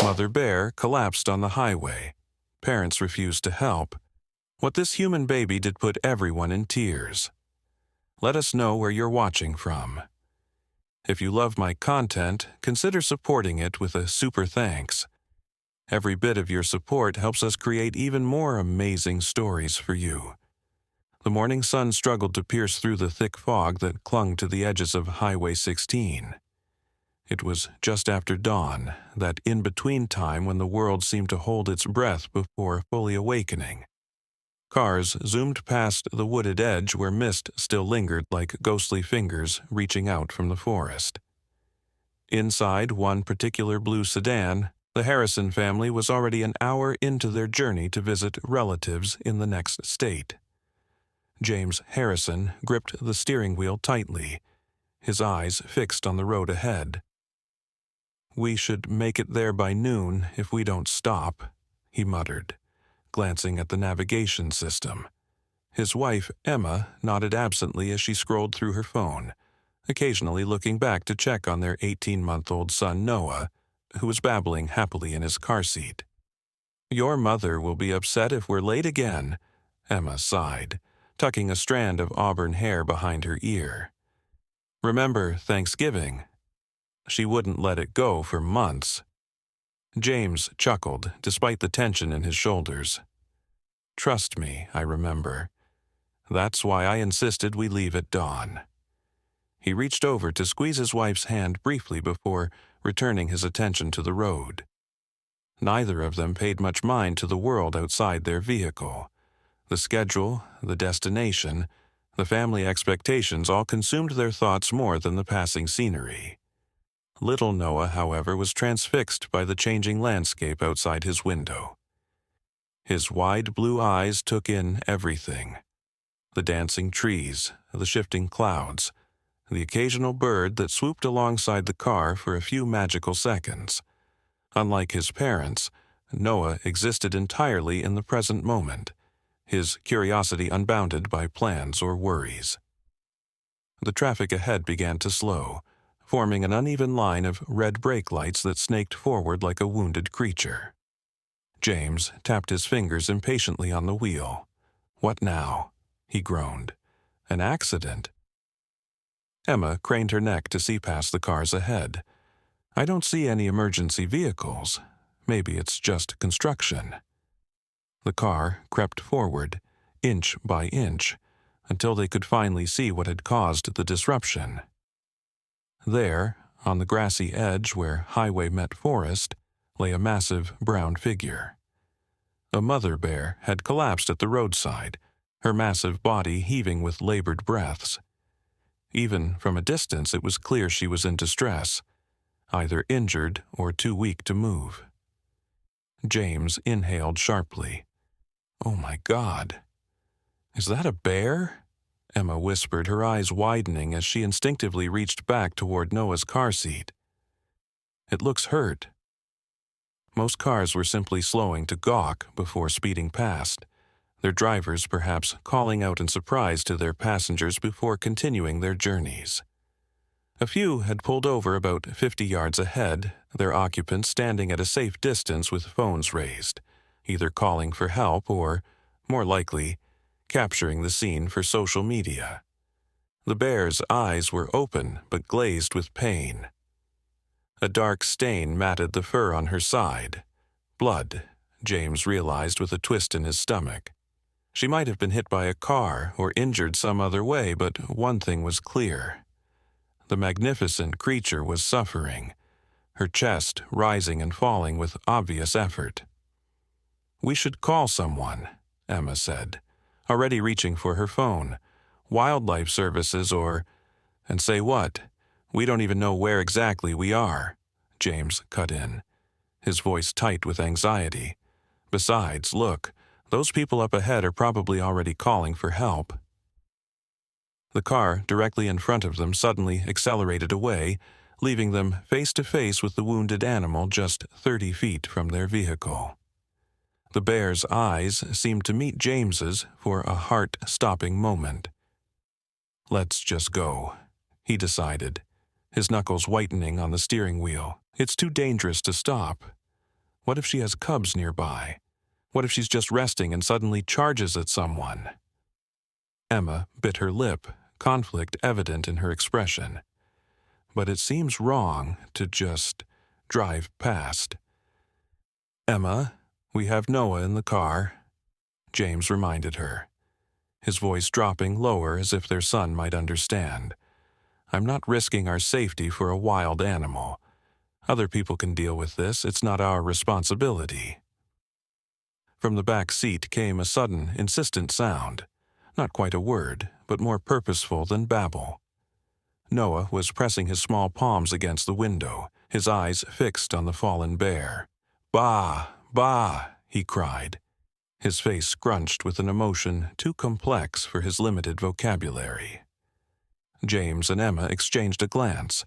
Mother Bear collapsed on the highway. Parents refused to help. What this human baby did put everyone in tears. Let us know where you're watching from. If you love my content, consider supporting it with a super thanks. Every bit of your support helps us create even more amazing stories for you. The morning sun struggled to pierce through the thick fog that clung to the edges of Highway 16. It was just after dawn, that in-between time when the world seemed to hold its breath before fully awakening. Cars zoomed past the wooded edge where mist still lingered like ghostly fingers reaching out from the forest. Inside one particular blue sedan, the Harrison family was already an hour into their journey to visit relatives in the next state. James Harrison gripped the steering wheel tightly, his eyes fixed on the road ahead. "We should make it there by noon if we don't stop," he muttered, glancing at the navigation system. His wife, Emma, nodded absently as she scrolled through her phone, occasionally looking back to check on their 18-month-old son Noah, who was babbling happily in his car seat. "Your mother will be upset if we're late again," Emma sighed, tucking a strand of auburn hair behind her ear. "Remember Thanksgiving?" She wouldn't let it go for months. James chuckled, despite the tension in his shoulders. "Trust me, I remember. That's why I insisted we leave at dawn." He reached over to squeeze his wife's hand briefly before returning his attention to the road. Neither of them paid much mind to the world outside their vehicle. The schedule, the destination, the family expectations all consumed their thoughts more than the passing scenery. Little Noah, however, was transfixed by the changing landscape outside his window. His wide blue eyes took in everything. The dancing trees, the shifting clouds, the occasional bird that swooped alongside the car for a few magical seconds. Unlike his parents, Noah existed entirely in the present moment, his curiosity unbounded by plans or worries. The traffic ahead began to slow, forming an uneven line of red brake lights that snaked forward like a wounded creature. James tapped his fingers impatiently on the wheel. "What now?" he groaned. "An accident?" Emma craned her neck to see past the cars ahead. "I don't see any emergency vehicles. Maybe it's just construction." The car crept forward, inch by inch, until they could finally see what had caused the disruption. There, on the grassy edge where highway met forest, lay a massive brown figure. A mother bear had collapsed at the roadside, her massive body heaving with labored breaths. Even from a distance, it was clear she was in distress, either injured or too weak to move. James inhaled sharply. "Oh my God. Is that a bear?" Emma whispered, her eyes widening as she instinctively reached back toward Noah's car seat. "It looks hurt." Most cars were simply slowing to gawk before speeding past, their drivers perhaps calling out in surprise to their passengers before continuing their journeys. A few had pulled over about 50 yards ahead, their occupants standing at a safe distance with phones raised, either calling for help or, more likely, capturing the scene for social media. The bear's eyes were open but glazed with pain. A dark stain matted the fur on her side. Blood, James realized with a twist in his stomach. She might have been hit by a car or injured some other way, but one thing was clear. The magnificent creature was suffering, her chest rising and falling with obvious effort. "We should call someone," Emma said, already reaching for her phone. "Wildlife services or—" "And say what? We don't even know where exactly we are," James cut in, his voice tight with anxiety. "Besides, look, those people up ahead are probably already calling for help." The car directly in front of them suddenly accelerated away, leaving them face to face with the wounded animal just 30 feet from their vehicle. The bear's eyes seemed to meet James's for a heart-stopping moment. "Let's just go," he decided, his knuckles whitening on the steering wheel. "It's too dangerous to stop." What if she has cubs nearby? What if she's just resting and suddenly charges at someone? Emma bit her lip, conflict evident in her expression. But it seems wrong to just drive past. "Emma, we have Noah in the car," James reminded her, his voice dropping lower as if their son might understand. "I'm not risking our safety for a wild animal. Other people can deal with this. It's not our responsibility." From the back seat came a sudden, insistent sound. Not quite a word, but more purposeful than babble. Noah was pressing his small palms against the window, his eyes fixed on the fallen bear. "Bah! Bah!" he cried, his face scrunched with an emotion too complex for his limited vocabulary. James and Emma exchanged a glance,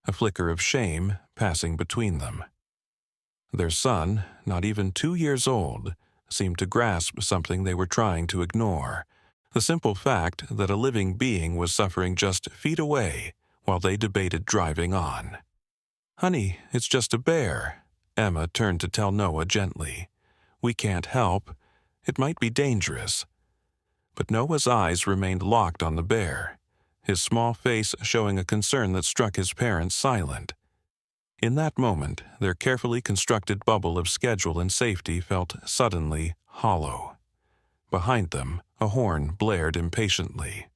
a flicker of shame passing between them. Their son, not even 2 years old, seemed to grasp something they were trying to ignore, the simple fact that a living being was suffering just feet away while they debated driving on. "Honey, it's just a bear," Emma turned to tell Noah gently. "We can't help. It might be dangerous." But Noah's eyes remained locked on the bear, his small face showing a concern that struck his parents silent. In that moment, their carefully constructed bubble of schedule and safety felt suddenly hollow. Behind them, a horn blared impatiently.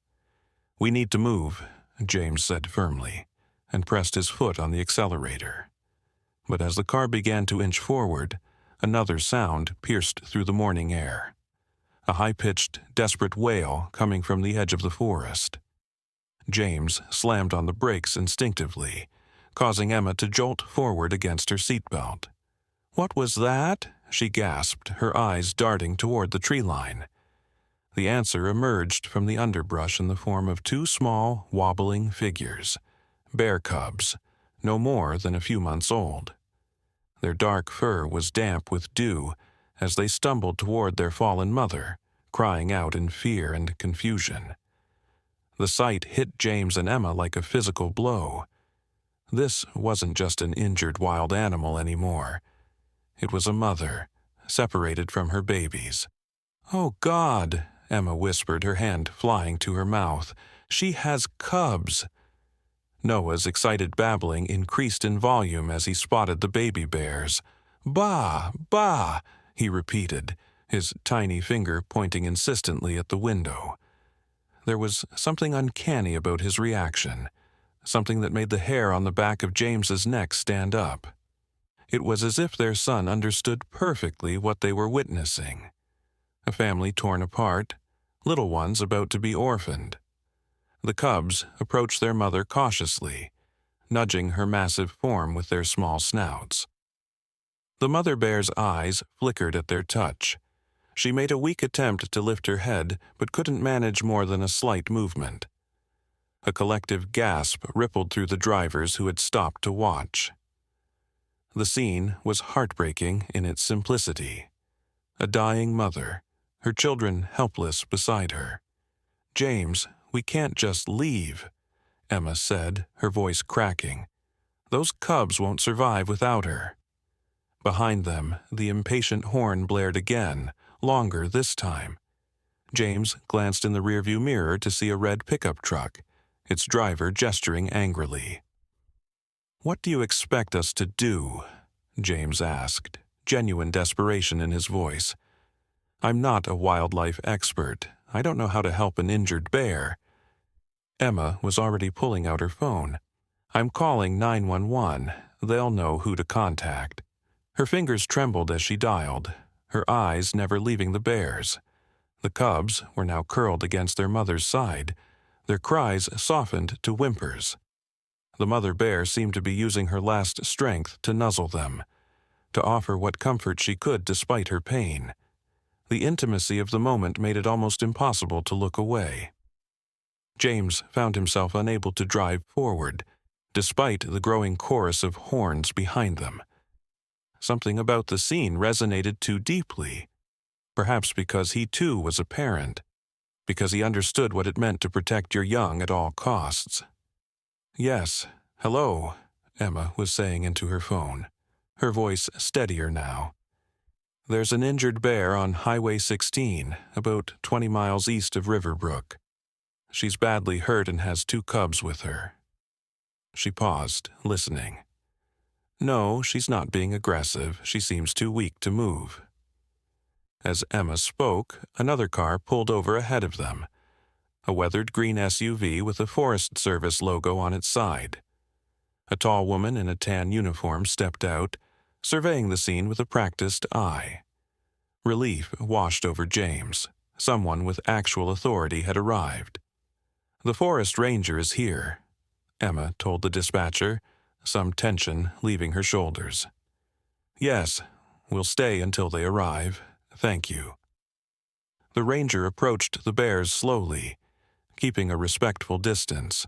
"We need to move," James said firmly, and pressed his foot on the accelerator. But as the car began to inch forward, another sound pierced through the morning air. A high-pitched, desperate wail coming from the edge of the forest. James slammed on the brakes instinctively, causing Emma to jolt forward against her seatbelt. "What was that?" she gasped, her eyes darting toward the tree line. The answer emerged from the underbrush in the form of 2 small, wobbling figures, bear cubs, no more than a few months old. Their dark fur was damp with dew as they stumbled toward their fallen mother, crying out in fear and confusion. The sight hit James and Emma like a physical blow. This wasn't just an injured wild animal anymore. It was a mother, separated from her babies. "Oh, God," Emma whispered, her hand flying to her mouth. "She has cubs." Noah's excited babbling increased in volume as he spotted the baby bears. "Bah! Bah!" he repeated, his tiny finger pointing insistently at the window. There was something uncanny about his reaction, something that made the hair on the back of James's neck stand up. It was as if their son understood perfectly what they were witnessing. A family torn apart, little ones about to be orphaned. The cubs approached their mother cautiously, nudging her massive form with their small snouts. The mother bear's eyes flickered at their touch. She made a weak attempt to lift her head, but couldn't manage more than a slight movement. A collective gasp rippled through the drivers who had stopped to watch. The scene was heartbreaking in its simplicity. A dying mother, her children helpless beside her. "James, we can't just leave," Emma said, her voice cracking. "Those cubs won't survive without her." Behind them, the impatient horn blared again, longer this time. James glanced in the rearview mirror to see a red pickup truck, its driver gesturing angrily. "What do you expect us to do?" James asked, genuine desperation in his voice. "I'm not a wildlife expert. I don't know how to help an injured bear." Emma was already pulling out her phone. "I'm calling 911. They'll know who to contact." Her fingers trembled as she dialed, her eyes never leaving the bears. The cubs were now curled against their mother's side, their cries softened to whimpers. The mother bear seemed to be using her last strength to nuzzle them, to offer what comfort she could despite her pain. The intimacy of the moment made it almost impossible to look away. James found himself unable to drive forward, despite the growing chorus of horns behind them. Something about the scene resonated too deeply, perhaps because he too was a parent, because he understood what it meant to protect your young at all costs. "Yes, hello," Emma was saying into her phone. her voice steadier now. "There's an injured bear on Highway 16, about 20 miles east of Riverbrook. She's badly hurt and has 2 cubs with her." She paused, listening. "No, she's not being aggressive. She seems too weak to move." As Emma spoke, another car pulled over ahead of them, a weathered green SUV with a Forest Service logo on its side. A tall woman in a tan uniform stepped out, surveying the scene with a practiced eye. Relief washed over James. Someone with actual authority had arrived. "The forest ranger is here," Emma told the dispatcher, some tension leaving her shoulders. "Yes, we'll stay until they arrive. Thank you." The ranger approached the bears slowly, keeping a respectful distance.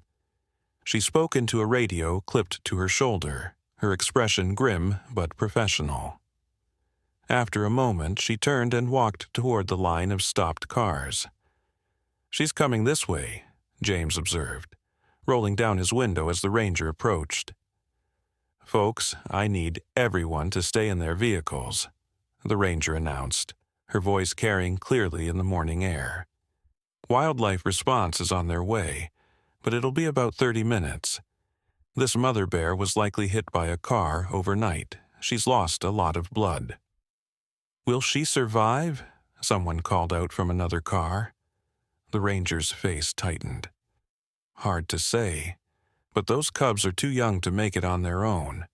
She spoke into a radio clipped to her shoulder, her expression grim but professional. After a moment, she turned and walked toward the line of stopped cars. "She's coming this way," James observed, rolling down his window as the ranger approached. "Folks, I need everyone to stay in their vehicles," the ranger announced, her voice carrying clearly in the morning air. "Wildlife response is on their way, but it'll be about 30 minutes. This mother bear was likely hit by a car overnight. She's lost a lot of blood." "Will she survive?" someone called out from another car. The ranger's face tightened. "Hard to say, but those cubs are too young to make it on their own."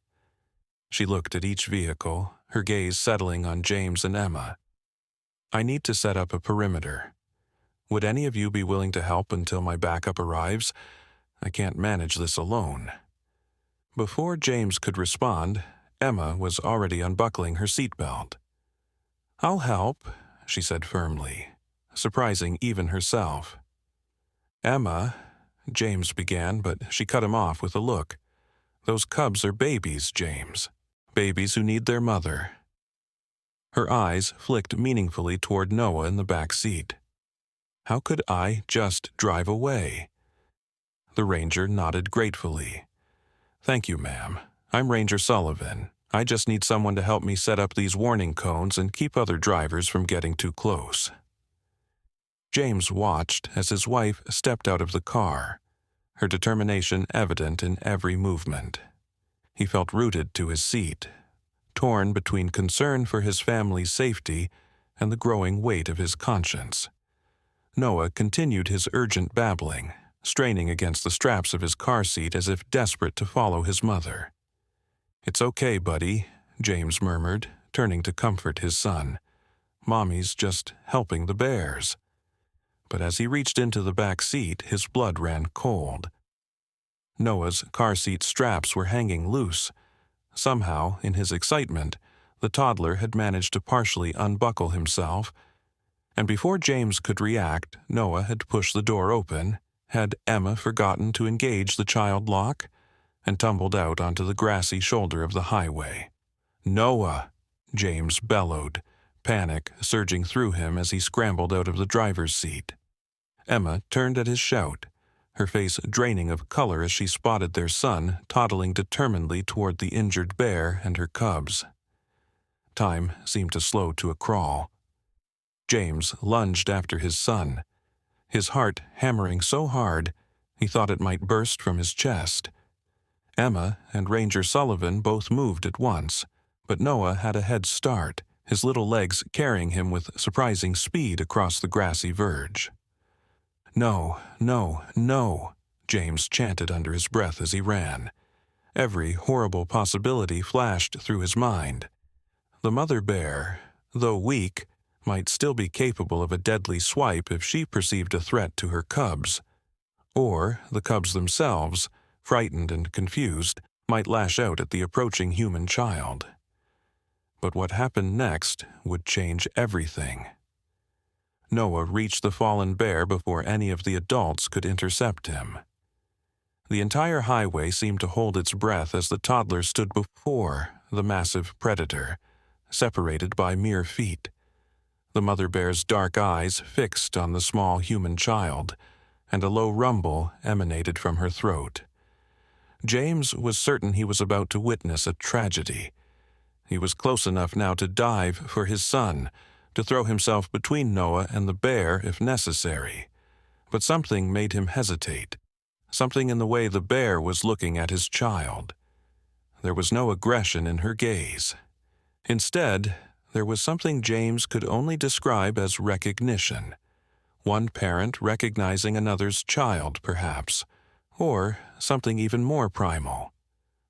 She looked at each vehicle, her gaze settling on James and Emma. "I need to set up a perimeter. Would any of you be willing to help until my backup arrives? I can't manage this alone." Before James could respond, Emma was already unbuckling her seatbelt. "I'll help," she said firmly, surprising even herself. "Emma," James began, but she cut him off with a look. "Those cubs are babies, James. Babies who need their mother." Her eyes flicked meaningfully toward Noah in the back seat. "How could I just drive away?" The ranger nodded gratefully. "Thank you, ma'am. I'm Ranger Sullivan. I just need someone to help me set up these warning cones and keep other drivers from getting too close." James watched as his wife stepped out of the car, her determination evident in every movement. He felt rooted to his seat, torn between concern for his family's safety and the growing weight of his conscience. Noah continued his urgent babbling, straining against the straps of his car seat as if desperate to follow his mother. "It's okay, buddy," James murmured, turning to comfort his son. "Mommy's just helping the bears." But as he reached into the back seat, his blood ran cold. Noah's car seat straps were hanging loose. Somehow, in his excitement, the toddler had managed to partially unbuckle himself, and before James could react, Noah had pushed the door open. Had Emma forgotten to engage the child lock? And tumbled out onto the grassy shoulder of the highway. "Noah!" James bellowed, panic surging through him as he scrambled out of the driver's seat. Emma turned at his shout, her face draining of color as she spotted their son toddling determinedly toward the injured bear and her cubs. Time seemed to slow to a crawl. James lunged after his son, his heart hammering so hard he thought it might burst from his chest. Emma and Ranger Sullivan both moved at once, but Noah had a head start, his little legs carrying him with surprising speed across the grassy verge. "No, no, no," James chanted under his breath as he ran. Every horrible possibility flashed through his mind. The mother bear, though weak, might still be capable of a deadly swipe if she perceived a threat to her cubs. Or the cubs themselves, frightened and confused, might lash out at the approaching human child. But what happened next would change everything. Noah reached the fallen bear before any of the adults could intercept him. The entire highway seemed to hold its breath as the toddler stood before the massive predator, separated by mere feet. The mother bear's dark eyes fixed on the small human child, and a low rumble emanated from her throat. James was certain he was about to witness a tragedy. He was close enough now to dive for his son, to throw himself between Noah and the bear if necessary. But something made him hesitate, something in the way the bear was looking at his child. There was no aggression in her gaze. Instead, there was something James could only describe as recognition. One parent recognizing another's child, perhaps, or something even more primal.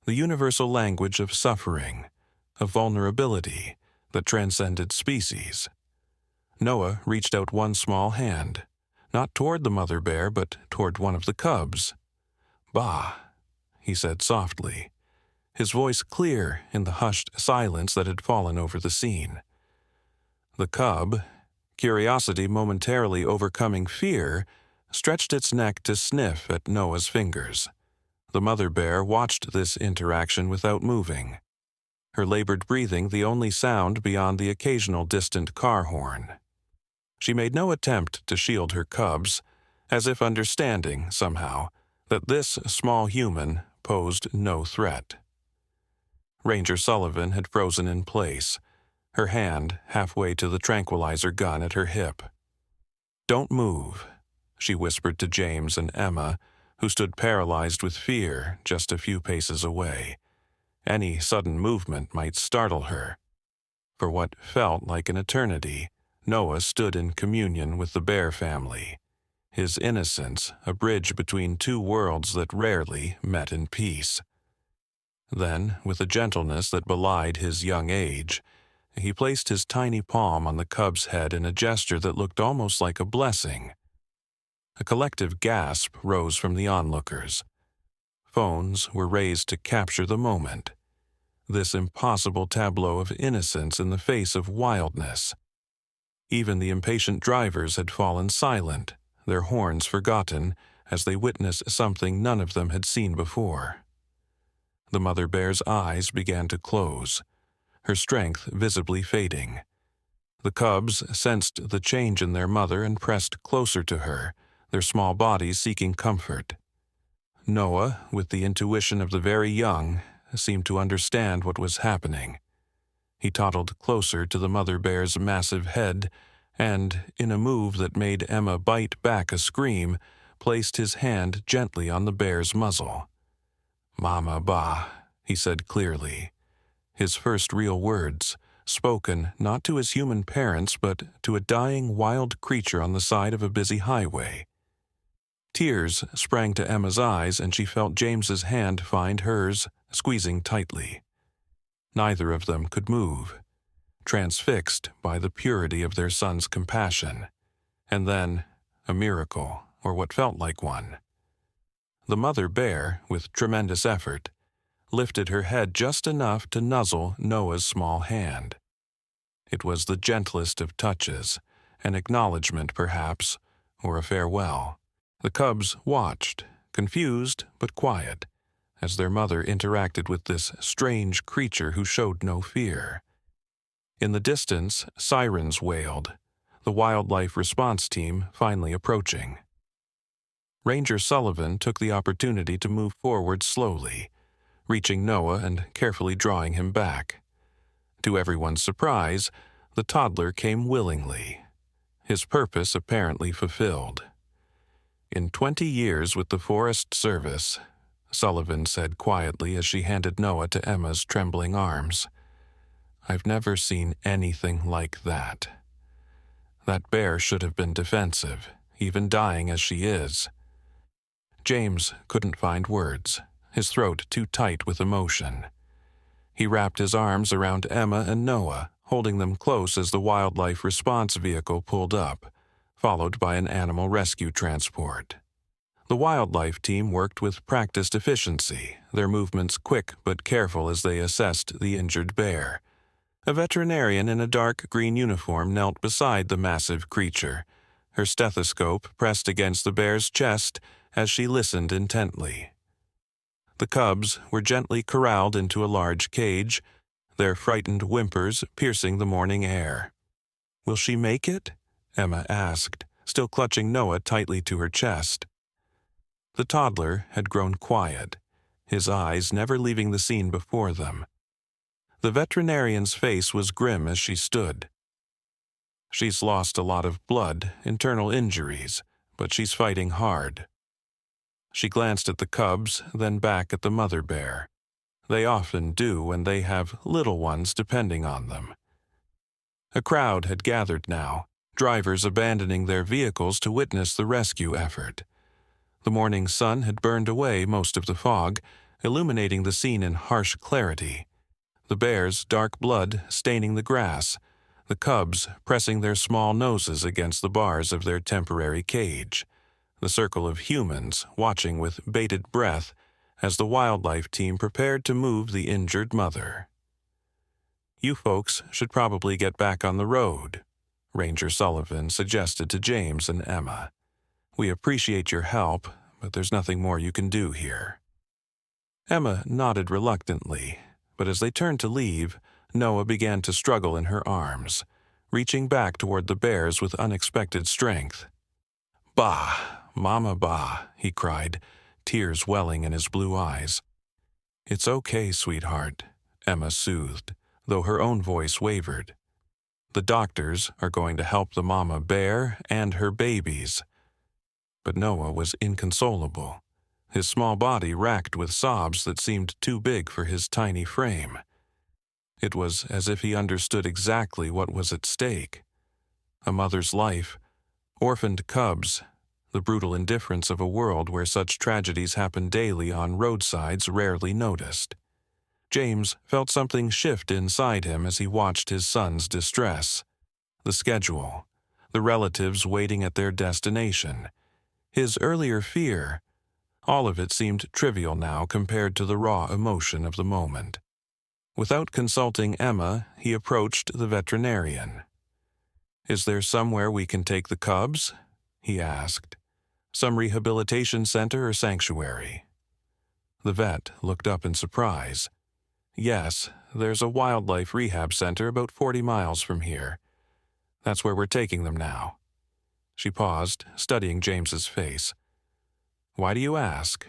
The universal language of suffering, of vulnerability that transcended species. Noah reached out one small hand, not toward the mother bear, but toward one of the cubs. "Bah," he said softly, his voice clear in the hushed silence that had fallen over the scene. The cub, curiosity momentarily overcoming fear, stretched its neck to sniff at Noah's fingers. The mother bear watched this interaction without moving, her labored breathing the only sound beyond the occasional distant car horn. She made no attempt to shield her cubs, as if understanding, somehow, that this small human posed no threat. Ranger Sullivan had frozen in place, her hand halfway to the tranquilizer gun at her hip. "Don't move," she whispered to James and Emma, who stood paralyzed with fear just a few paces away. Any sudden movement might startle her. For what felt like an eternity, Noah stood in communion with the bear family, his innocence a bridge between two worlds that rarely met in peace. Then, with a gentleness that belied his young age, he placed his tiny palm on the cub's head in a gesture that looked almost like a blessing. A collective gasp rose from the onlookers. Phones were raised to capture the moment. This impossible tableau of innocence in the face of wildness. Even the impatient drivers had fallen silent, their horns forgotten, as they witnessed something none of them had seen before. The mother bear's eyes began to close, her strength visibly fading. The cubs sensed the change in their mother and pressed closer to her, their small bodies seeking comfort. Noah, with the intuition of the very young, seemed to understand what was happening. He toddled closer to the mother bear's massive head and, in a move that made Emma bite back a scream, placed his hand gently on the bear's muzzle. "Mama Ba," he said clearly, his first real words, spoken not to his human parents but to a dying wild creature on the side of a busy highway. Tears sprang to Emma's eyes and she felt James's hand find hers, squeezing tightly. Neither of them could move, transfixed by the purity of their son's compassion. And then, a miracle, or what felt like one. The mother bear, with tremendous effort, lifted her head just enough to nuzzle Noah's small hand. It was the gentlest of touches, an acknowledgement perhaps, or a farewell. The cubs watched, confused but quiet, as their mother interacted with this strange creature who showed no fear. In the distance, sirens wailed, the wildlife response team finally approaching. Ranger Sullivan took the opportunity to move forward slowly, reaching Noah and carefully drawing him back. To everyone's surprise, the toddler came willingly, his purpose apparently fulfilled. "In 20 years with the Forest Service," Sullivan said quietly as she handed Noah to Emma's trembling arms, "I've never seen anything like that. That bear should have been defensive, even dying as she is." James couldn't find words, his throat too tight with emotion. He wrapped his arms around Emma and Noah, holding them close as the wildlife response vehicle pulled up, followed by an animal rescue transport. The wildlife team worked with practiced efficiency, their movements quick but careful as they assessed the injured bear. A veterinarian in a dark green uniform knelt beside the massive creature, her stethoscope pressed against the bear's chest as she listened intently. The cubs were gently corralled into a large cage, their frightened whimpers piercing the morning air. "Will she make it?" Emma asked, still clutching Noah tightly to her chest. The toddler had grown quiet, his eyes never leaving the scene before them. The veterinarian's face was grim as she stood. "She's lost a lot of blood, internal injuries, but she's fighting hard." She glanced at the cubs, then back at the mother bear. They often do when they have little ones depending on them. A crowd had gathered now, drivers abandoning their vehicles to witness the rescue effort. The morning sun had burned away most of the fog, illuminating the scene in harsh clarity. The bear's dark blood staining the grass, the cubs pressing their small noses against the bars of their temporary cage, the circle of humans watching with bated breath as the wildlife team prepared to move the injured mother. "You folks should probably get back on the road," Ranger Sullivan suggested to James and Emma. "We appreciate your help, but there's nothing more you can do here." Emma nodded reluctantly, but as they turned to leave, Noah began to struggle in her arms, reaching back toward the bears with unexpected strength. "Bah, Mama, bah," he cried, tears welling in his blue eyes. "It's okay, sweetheart," Emma soothed, though her own voice wavered. "The doctors are going to help the mama bear and her babies." But Noah was inconsolable, his small body racked with sobs that seemed too big for his tiny frame. It was as if he understood exactly what was at stake. A mother's life, orphaned cubs, the brutal indifference of a world where such tragedies happen daily on roadsides rarely noticed. James felt something shift inside him as he watched his son's distress. The schedule, the relatives waiting at their destination, his earlier fear, all of it seemed trivial now compared to the raw emotion of the moment. Without consulting Emma, he approached the veterinarian. "Is there somewhere we can take the cubs?" he asked. "Some rehabilitation center or sanctuary?" The vet looked up in surprise. "Yes, there's a wildlife rehab center about 40 miles from here. That's where we're taking them now." She paused, studying James's face. "Why do you ask?"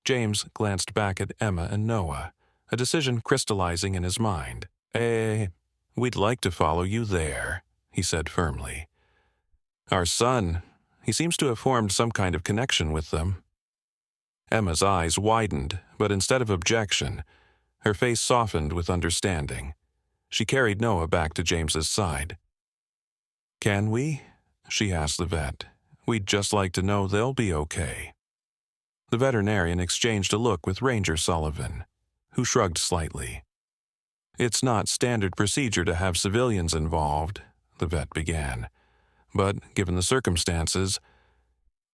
James glanced back at Emma and Noah, a decision crystallizing in his mind. We'd like to follow you there," he said firmly. "Our son, he seems to have formed some kind of connection with them." Emma's eyes widened, but instead of objection, her face softened with understanding. She carried Noah back to James's side. "Can we?" she asked the vet. "We'd just like to know they'll be okay." The veterinarian exchanged a look with Ranger Sullivan, who shrugged slightly. "It's not standard procedure to have civilians involved," the vet began. "But given the circumstances—"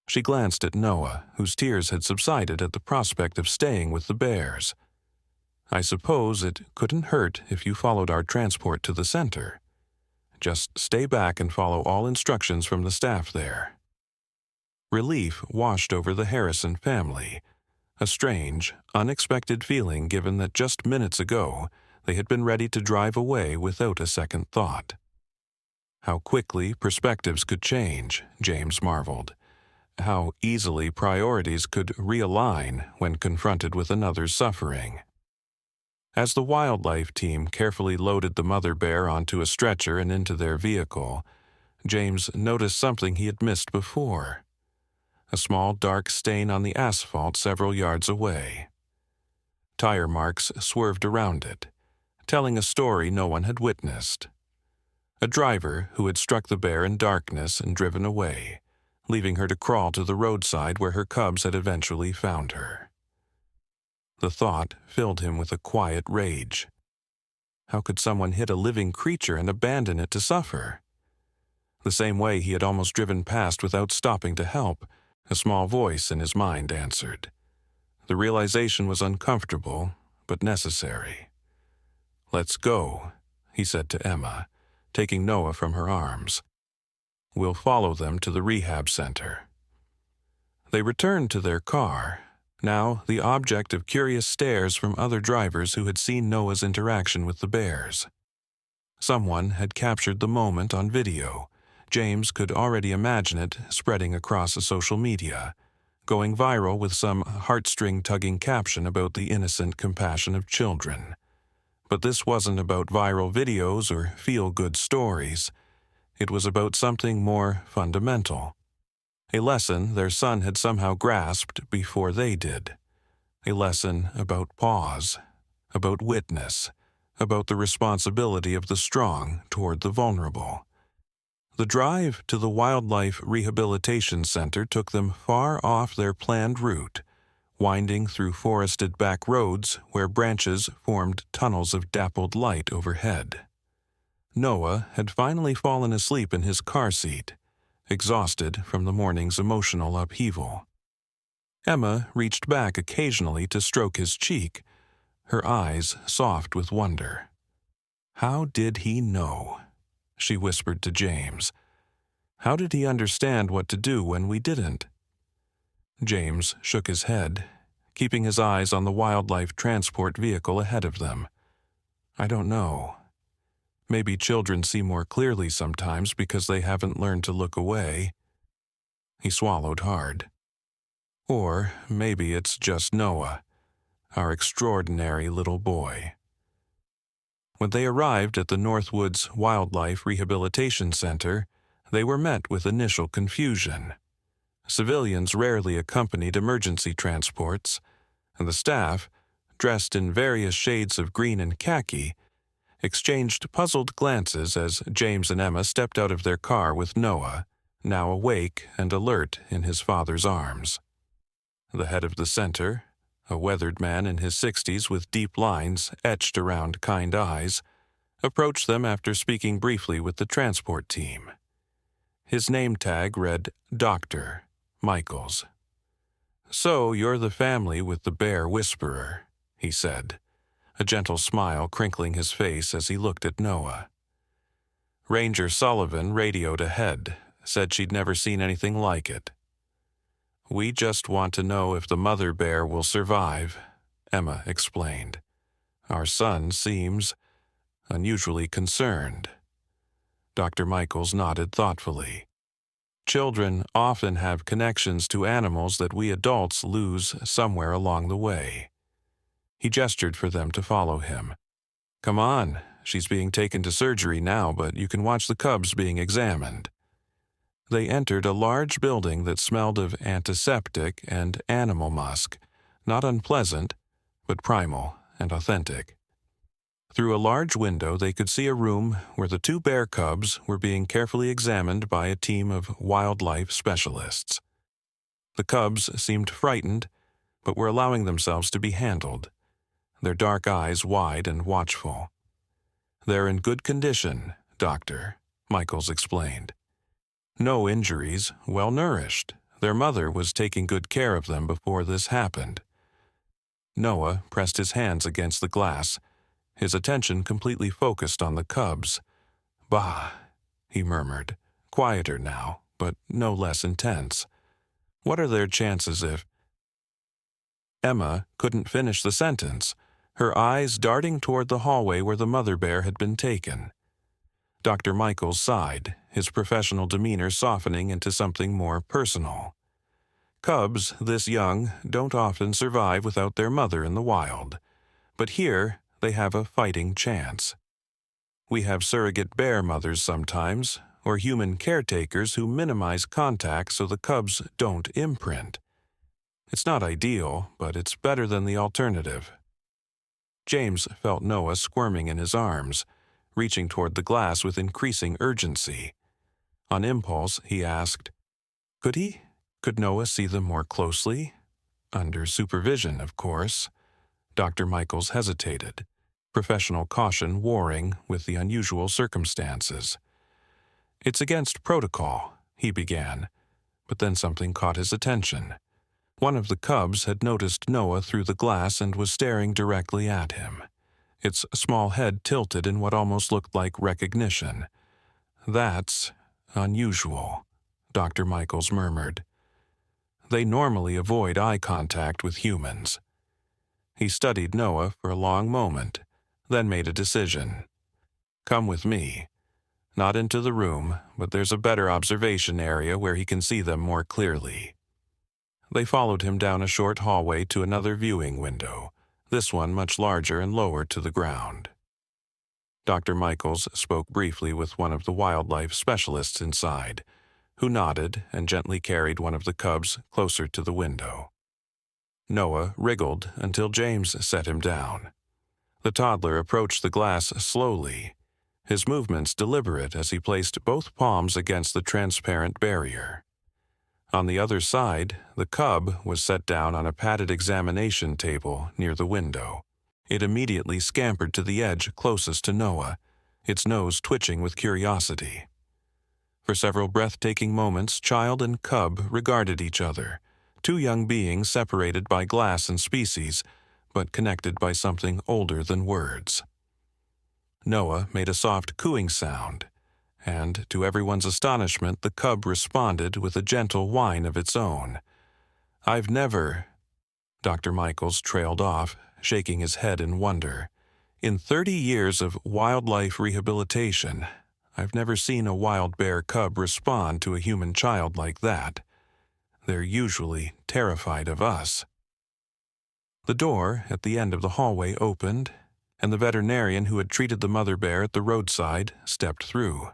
She glanced at Noah, whose tears had subsided at the prospect of staying with the bears. "I suppose it couldn't hurt if you followed our transport to the center. Just stay back and follow all instructions from the staff there." Relief washed over the Harrison family, a strange, unexpected feeling given that just minutes ago they had been ready to drive away without a second thought. How quickly perspectives could change, James marveled. How easily priorities could realign when confronted with another's suffering. As the wildlife team carefully loaded the mother bear onto a stretcher and into their vehicle, James noticed something he had missed before. A small dark stain on the asphalt several yards away. Tire marks swerved around it, telling a story no one had witnessed. A driver who had struck the bear in darkness and driven away, leaving her to crawl to the roadside where her cubs had eventually found her. The thought filled him with a quiet rage. How could someone hit a living creature and abandon it to suffer? The same way he had almost driven past without stopping to help, a small voice in his mind answered. The realization was uncomfortable, but necessary. "Let's go," he said to Emma, taking Noah from her arms. "We'll follow them to the rehab center." They returned to their car, now the object of curious stares from other drivers who had seen Noah's interaction with the bears. Someone had captured the moment on video. James could already imagine it spreading across social media, going viral with some heartstring-tugging caption about the innocent compassion of children. But this wasn't about viral videos or feel-good stories. It was about something more fundamental. A lesson their son had somehow grasped before they did. A lesson about pause, about witness, about the responsibility of the strong toward the vulnerable. The drive to the Wildlife Rehabilitation Center took them far off their planned route, winding through forested back roads where branches formed tunnels of dappled light overhead. Noah had finally fallen asleep in his car seat, exhausted from the morning's emotional upheaval. Emma reached back occasionally to stroke his cheek, her eyes soft with wonder. "How did he know?" she whispered to James. "How did he understand what to do when we didn't?" James shook his head, keeping his eyes on the wildlife transport vehicle ahead of them. "I don't know. Maybe children see more clearly sometimes because they haven't learned to look away." He swallowed hard. "Or maybe it's just Noah, our extraordinary little boy." When they arrived at the Northwoods Wildlife Rehabilitation Center, they were met with initial confusion. Civilians rarely accompanied emergency transports, and the staff, dressed in various shades of green and khaki, exchanged puzzled glances as James and Emma stepped out of their car with Noah, now awake and alert in his father's arms. The head of the center, a weathered man in his 60s with deep lines etched around kind eyes, approached them after speaking briefly with the transport team. His name tag read Dr. Michaels. "So you're the family with the bear whisperer," he said, a gentle smile crinkling his face as he looked at Noah. "Ranger Sullivan radioed ahead, said she'd never seen anything like it." "We just want to know if the mother bear will survive," Emma explained. "Our son seems unusually concerned." Dr. Michaels nodded thoughtfully. "Children often have connections to animals that we adults lose somewhere along the way." He gestured for them to follow him. "Come on, she's being taken to surgery now, but you can watch the cubs being examined." They entered a large building that smelled of antiseptic and animal musk, not unpleasant, but primal and authentic. Through a large window they could see a room where the two bear cubs were being carefully examined by a team of wildlife specialists. The cubs seemed frightened, but were allowing themselves to be handled, their dark eyes wide and watchful. "They're in good condition, Doctor," Michaels explained. "No injuries, well nourished. Their mother was taking good care of them before this happened." Noah pressed his hands against the glass, his attention completely focused on the cubs. "Bah," he murmured, quieter now, but no less intense. "What are their chances if—" Emma couldn't finish the sentence, her eyes darting toward the hallway where the mother bear had been taken. Dr. Michaels sighed, his professional demeanor softening into something more personal. "Cubs this young don't often survive without their mother in the wild, but here they have a fighting chance. We have surrogate bear mothers sometimes, or human caretakers who minimize contact so the cubs don't imprint. It's not ideal, but it's better than the alternative." James felt Noah squirming in his arms, reaching toward the glass with increasing urgency. On impulse, he asked, "Could he? Could Noah see them more closely?" "Under supervision, of course." Dr. Michaels hesitated, professional caution warring with the unusual circumstances. "It's against protocol," he began, but then something caught his attention. One of the cubs had noticed Noah through the glass and was staring directly at him, its small head tilted in what almost looked like recognition. "That's unusual," Dr. Michaels murmured. "They normally avoid eye contact with humans." He studied Noah for a long moment, then made a decision. "Come with me. Not into the room, but there's a better observation area where he can see them more clearly." They followed him down a short hallway to another viewing window, this one much larger and lower to the ground. Dr. Michaels spoke briefly with one of the wildlife specialists inside, who nodded and gently carried one of the cubs closer to the window. Noah wriggled until James set him down. The toddler approached the glass slowly, his movements deliberate as he placed both palms against the transparent barrier. On the other side, the cub was set down on a padded examination table near the window. It immediately scampered to the edge closest to Noah, its nose twitching with curiosity. For several breathtaking moments, child and cub regarded each other, two young beings separated by glass and species, but connected by something older than words. Noah made a soft cooing sound, and to everyone's astonishment, the cub responded with a gentle whine of its own. "I've never—" Dr. Michaels trailed off, shaking his head in wonder. "In 30 years of wildlife rehabilitation, I've never seen a wild bear cub respond to a human child like that. They're usually terrified of us." The door at the end of the hallway opened, and the veterinarian who had treated the mother bear at the roadside stepped through.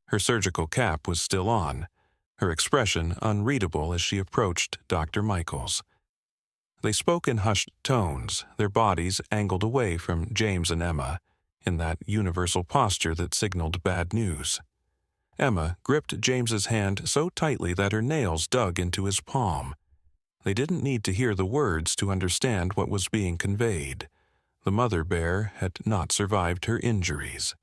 Her surgical cap was still on, her expression unreadable as she approached Dr. Michaels. They spoke in hushed tones, their bodies angled away from James and Emma, in that universal posture that signaled bad news. Emma gripped James's hand so tightly that her nails dug into his palm. They didn't need to hear the words to understand what was being conveyed. The mother bear had not survived her injuries.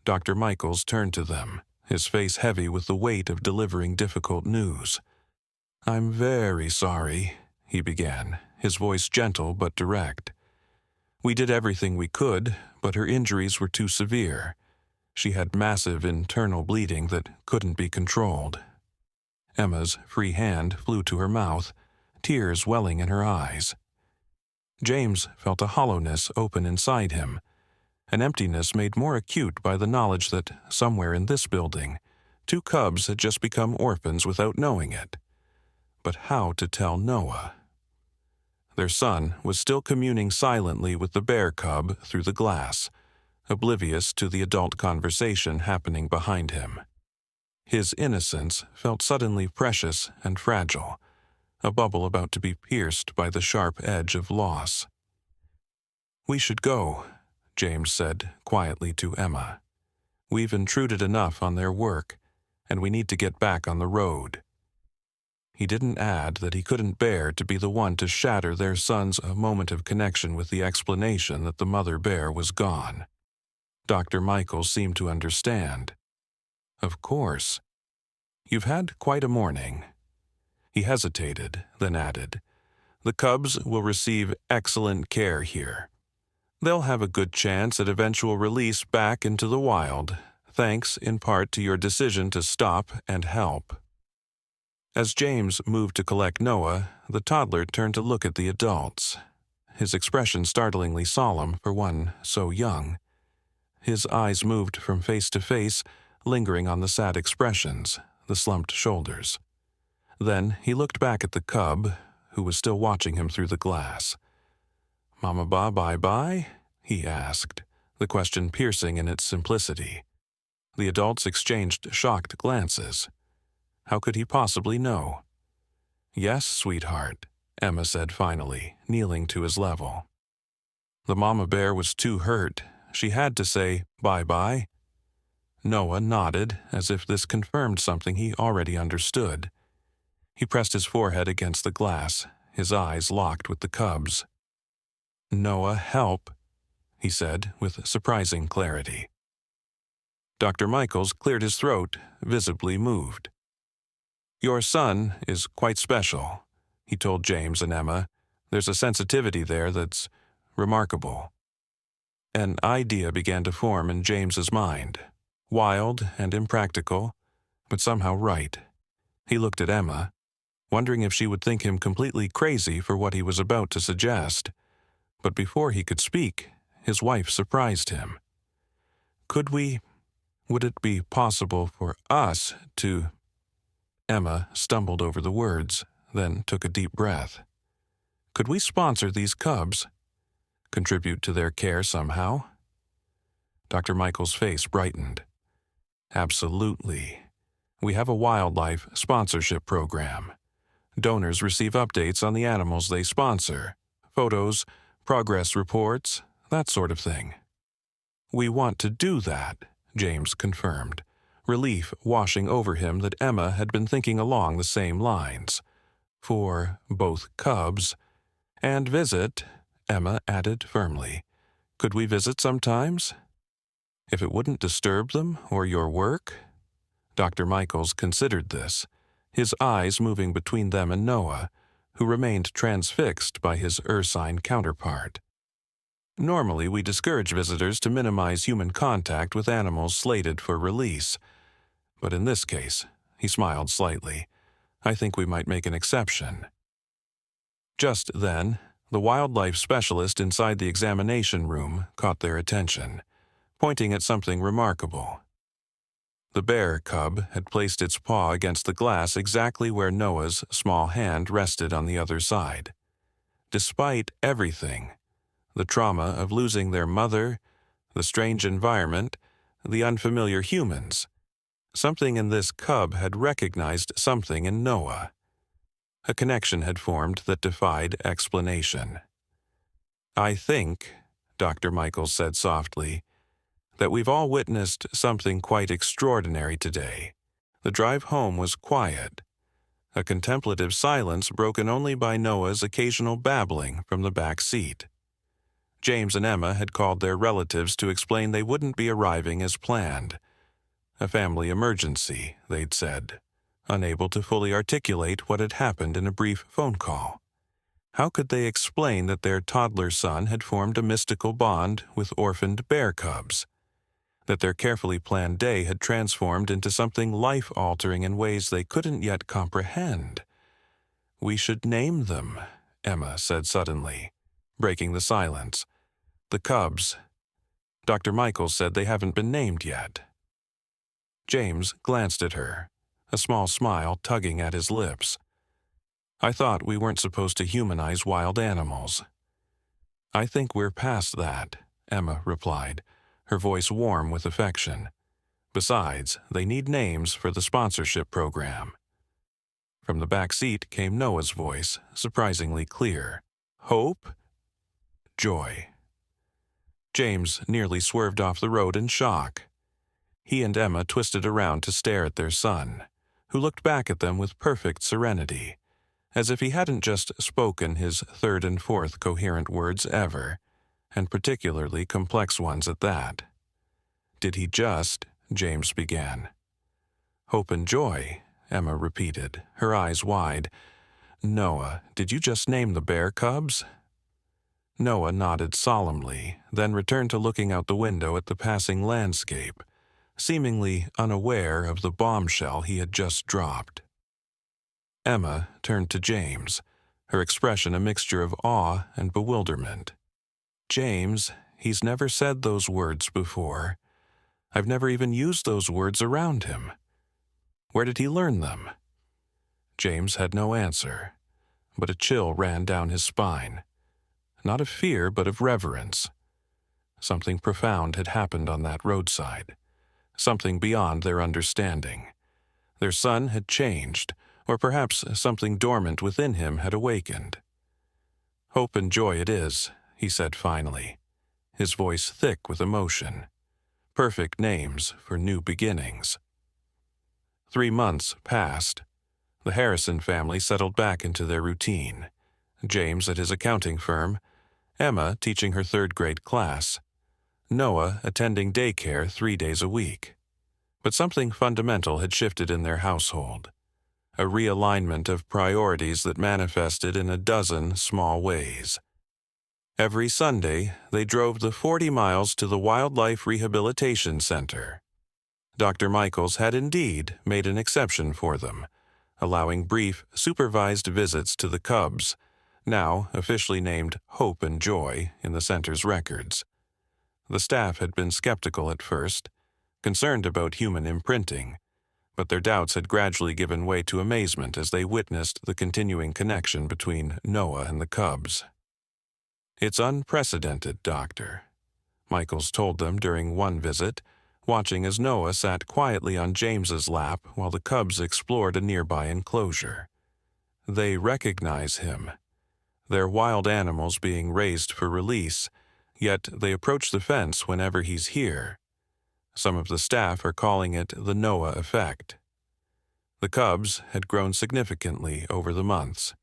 Dr. Michaels turned to them, his face heavy with the weight of delivering difficult news. "I'm very sorry," he began, his voice gentle but direct. "We did everything we could, but her injuries were too severe. She had massive internal bleeding that couldn't be controlled." Emma's free hand flew to her mouth, tears welling in her eyes. James felt a hollowness open inside him, an emptiness made more acute by the knowledge that somewhere in this building, two cubs had just become orphans without knowing it. But how to tell Noah? Their son was still communing silently with the bear cub through the glass, oblivious to the adult conversation happening behind him. His innocence felt suddenly precious and fragile, a bubble about to be pierced by the sharp edge of loss. "We should go," James said quietly to Emma. "We've intruded enough on their work, and we need to get back on the road." He didn't add that he couldn't bear to be the one to shatter their son's moment of connection with the explanation that the mother bear was gone. Dr. Michaels seemed to understand. "Of course. You've had quite a morning." He hesitated, then added, "The cubs will receive excellent care here. They'll have a good chance at eventual release back into the wild, thanks in part to your decision to stop and help." As James moved to collect Noah, the toddler turned to look at the adults, his expression startlingly solemn for one so young. His eyes moved from face to face, lingering on the sad expressions, the slumped shoulders. Then he looked back at the cub, who was still watching him through the glass. "Mama bye-bye?" he asked, the question piercing in its simplicity. The adults exchanged shocked glances. How could he possibly know? "Yes, sweetheart," Emma said finally, kneeling to his level. The mama bear was too hurt. She had to say bye-bye. Noah nodded, as if this confirmed something he already understood. He pressed his forehead against the glass, his eyes locked with the cubs. "Noah, help," he said with surprising clarity. Dr. Michaels cleared his throat, visibly moved. "Your son is quite special," he told James and Emma. "There's a sensitivity there that's remarkable." An idea began to form in James's mind, wild and impractical, but somehow right. He looked at Emma, wondering if she would think him completely crazy for what he was about to suggest. But before he could speak, his wife surprised him. Would it be possible for us to—" Emma stumbled over the words, then took a deep breath. "Could we sponsor these cubs? Contribute to their care somehow?" Dr. Michael's face brightened. Absolutely. We have a wildlife sponsorship program. Donors receive updates on the animals they sponsor, photos, progress reports, that sort of thing. We want to do that, James confirmed, relief washing over him that Emma had been thinking along the same lines. For both cubs and visit, Emma added firmly. Could we visit sometimes? If it wouldn't disturb them or your work? Dr. Michaels considered this, his eyes moving between them and Noah, who remained transfixed by his ursine counterpart. Normally, we discourage visitors to minimize human contact with animals slated for release. But in this case, he smiled slightly, I think we might make an exception. Just then, the wildlife specialist inside the examination room caught their attention, pointing at something remarkable. The bear cub had placed its paw against the glass exactly where Noah's small hand rested on the other side. Despite everything, the trauma of losing their mother, the strange environment, the unfamiliar humans, something in this cub had recognized something in Noah. A connection had formed that defied explanation. I think, Dr. Michaels said softly, that we've all witnessed something quite extraordinary today. The drive home was quiet, a contemplative silence broken only by Noah's occasional babbling from the back seat. James and Emma had called their relatives to explain they wouldn't be arriving as planned. A family emergency, they'd said, unable to fully articulate what had happened in a brief phone call. How could they explain that their toddler son had formed a mystical bond with orphaned bear cubs? That their carefully planned day had transformed into something life-altering in ways they couldn't yet comprehend? We should name them, Emma said suddenly, breaking the silence. The cubs. Dr. Michaels said they haven't been named yet. James glanced at her, a small smile tugging at his lips. I thought we weren't supposed to humanize wild animals. I think we're past that, Emma replied, her voice warm with affection. Besides, they need names for the sponsorship program. From the back seat came Noah's voice, surprisingly clear. Hope? Joy. James nearly swerved off the road in shock. He and Emma twisted around to stare at their son, who looked back at them with perfect serenity, as if he hadn't just spoken his third and fourth coherent words ever, and particularly complex ones at that. Did he just? James began. Hope and joy, Emma repeated, her eyes wide. Noah, did you just name the bear cubs? Noah nodded solemnly, then returned to looking out the window at the passing landscape, seemingly unaware of the bombshell he had just dropped. Emma turned to James, her expression a mixture of awe and bewilderment. James, he's never said those words before. I've never even used those words around him. Where did he learn them? James had no answer, but a chill ran down his spine. Not of fear, but of reverence. Something profound had happened on that roadside, something beyond their understanding. Their son had changed, or perhaps something dormant within him had awakened. Hope and joy it is, he said finally, his voice thick with emotion. Perfect names for new beginnings. 3 months passed. The Harrison family settled back into their routine. James at his accounting firm, Emma teaching her 3rd grade class, Noah attending daycare 3 days a week. But something fundamental had shifted in their household, a realignment of priorities that manifested in a dozen small ways. Every Sunday, they drove the 40 miles to the Wildlife Rehabilitation Center. Dr. Michaels had indeed made an exception for them, allowing brief, supervised visits to the cubs, now officially named Hope and Joy in the center's records. The staff had been skeptical at first, concerned about human imprinting, but their doubts had gradually given way to amazement as they witnessed the continuing connection between Noah and the cubs. It's unprecedented, Doctor. Michaels told them during one visit, watching as Noah sat quietly on James's lap while the cubs explored a nearby enclosure. They recognize him. They're wild animals being raised for release, yet they approach the fence whenever he's here. Some of the staff are calling it the Noah effect. The cubs had grown significantly over the months,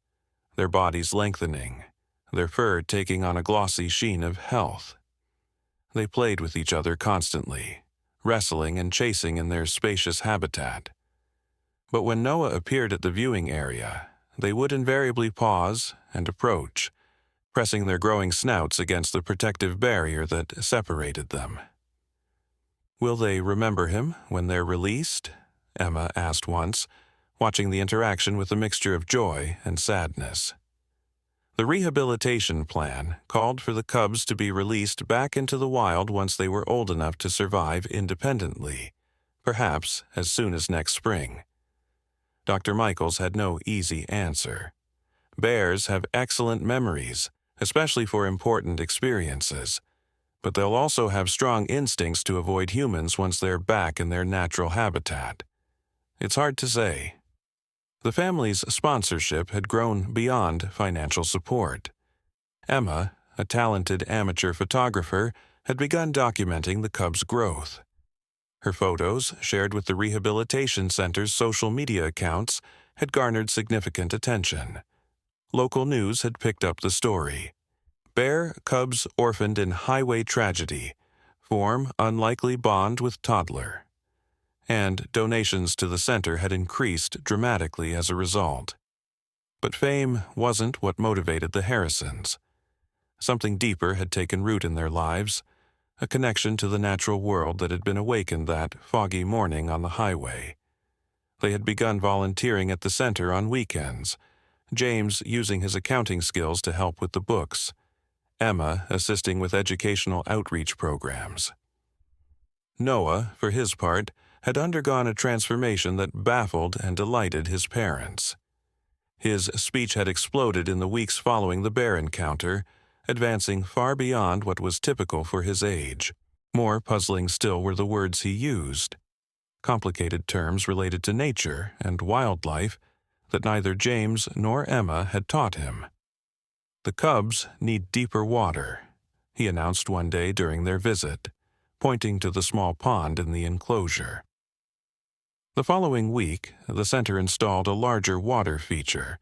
their bodies lengthening, their fur taking on a glossy sheen of health. They played with each other constantly, wrestling and chasing in their spacious habitat. But when Noah appeared at the viewing area, they would invariably pause and approach, pressing their growing snouts against the protective barrier that separated them. "Will they remember him when they're released?" Emma asked once, watching the interaction with a mixture of joy and sadness. The rehabilitation plan called for the cubs to be released back into the wild once they were old enough to survive independently, perhaps as soon as next spring. Dr. Michaels had no easy answer. Bears have excellent memories, especially for important experiences, but they'll also have strong instincts to avoid humans once they're back in their natural habitat. It's hard to say. The family's sponsorship had grown beyond financial support. Emma, a talented amateur photographer, had begun documenting the cubs' growth. Her photos, shared with the rehabilitation center's social media accounts, had garnered significant attention. Local news had picked up the story. Bear cubs orphaned in highway tragedy, form unlikely bond with toddler. And donations to the center had increased dramatically as a result. But fame wasn't what motivated the Harrisons. Something deeper had taken root in their lives, a connection to the natural world that had been awakened that foggy morning on the highway. They had begun volunteering at the center on weekends, James using his accounting skills to help with the books, Emma assisting with educational outreach programs. Noah, for his part, had undergone a transformation that baffled and delighted his parents. His speech had exploded in the weeks following the bear encounter, advancing far beyond what was typical for his age. More puzzling still were the words he used, complicated terms related to nature and wildlife that neither James nor Emma had taught him. "The cubs need deeper water," he announced one day during their visit, pointing to the small pond in the enclosure. The following week, the center installed a larger water feature,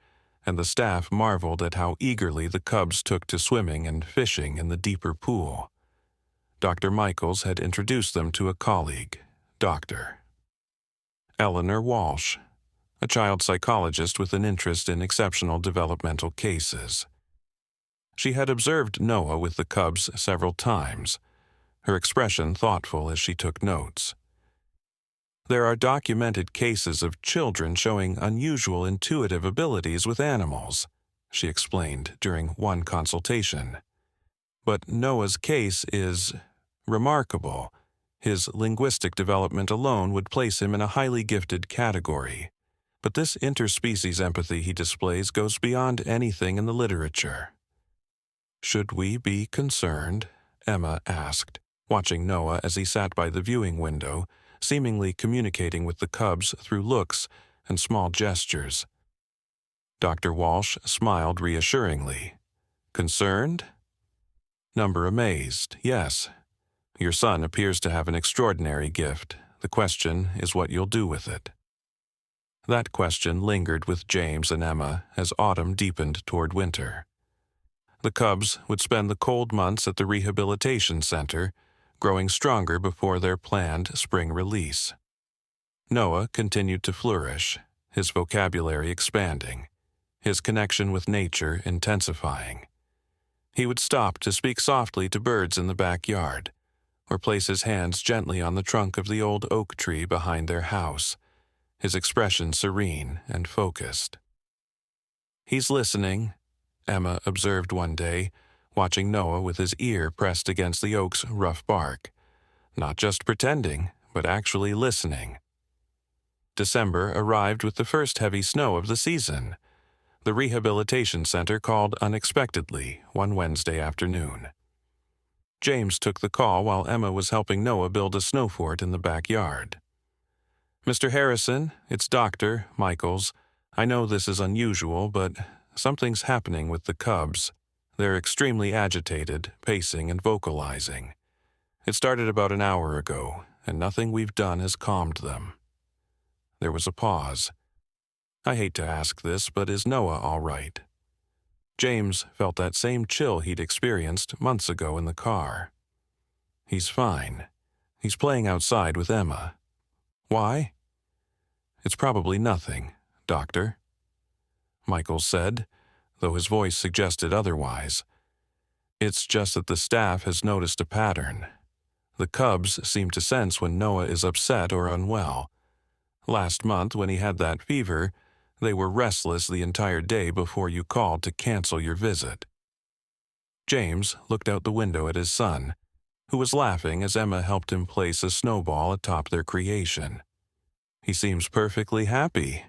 and the staff marveled at how eagerly the cubs took to swimming and fishing in the deeper pool. Dr. Michaels had introduced them to a colleague, Dr. Eleanor Walsh, a child psychologist with an interest in exceptional developmental cases. She had observed Noah with the cubs several times, her expression thoughtful as she took notes. "There are documented cases of children showing unusual intuitive abilities with animals," she explained during one consultation. "But Noah's case is remarkable. His linguistic development alone would place him in a highly gifted category. But this interspecies empathy he displays goes beyond anything in the literature." "Should we be concerned?" Emma asked, watching Noah as he sat by the viewing window, seemingly communicating with the cubs through looks and small gestures. Dr. Walsh smiled reassuringly. "Concerned?" Number amazed, "Yes. Your son appears to have an extraordinary gift. The question is what you'll do with it." That question lingered with James and Emma as autumn deepened toward winter. The cubs would spend the cold months at the rehabilitation center, growing stronger before their planned spring release. Noah continued to flourish, his vocabulary expanding, his connection with nature intensifying. He would stop to speak softly to birds in the backyard, or place his hands gently on the trunk of the old oak tree behind their house, his expression serene and focused. "He's listening," Emma observed one day, watching Noah with his ear pressed against the oak's rough bark. Not just pretending, but actually listening. December arrived with the first heavy snow of the season. The rehabilitation center called unexpectedly one Wednesday afternoon. James took the call while Emma was helping Noah build a snow fort in the backyard. "Mr. Harrison, it's Dr. Michaels. I know this is unusual, but something's happening with the cubs. They're extremely agitated, pacing and vocalizing. It started about an hour ago, and nothing we've done has calmed them." There was a pause. "I hate to ask this, but is Noah all right?" James felt that same chill he'd experienced months ago in the car. "He's fine. He's playing outside with Emma." "Why?" "It's probably nothing, Doctor," Michaels said, though his voice suggested otherwise. "It's just that the staff has noticed a pattern. The cubs seem to sense when Noah is upset or unwell. Last month, when he had that fever, they were restless the entire day before you called to cancel your visit." James looked out the window at his son, who was laughing as Emma helped him place a snowball atop their creation. "He seems perfectly happy,"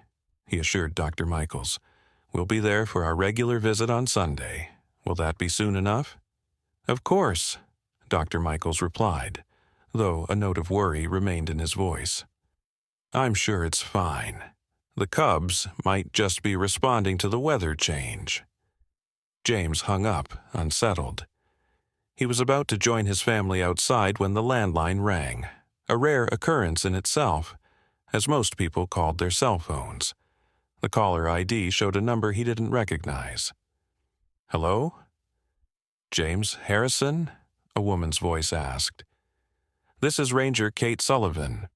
he assured Dr. Michaels. "We'll be there for our regular visit on Sunday. Will that be soon enough?" "Of course," Dr. Michaels replied, though a note of worry remained in his voice. "I'm sure it's fine. The cubs might just be responding to the weather change." James hung up, unsettled. He was about to join his family outside when the landline rang, a rare occurrence in itself, as most people called their cell phones. The caller ID showed a number he didn't recognize. "Hello? James Harrison?" a woman's voice asked. "This is Ranger Kate Sullivan.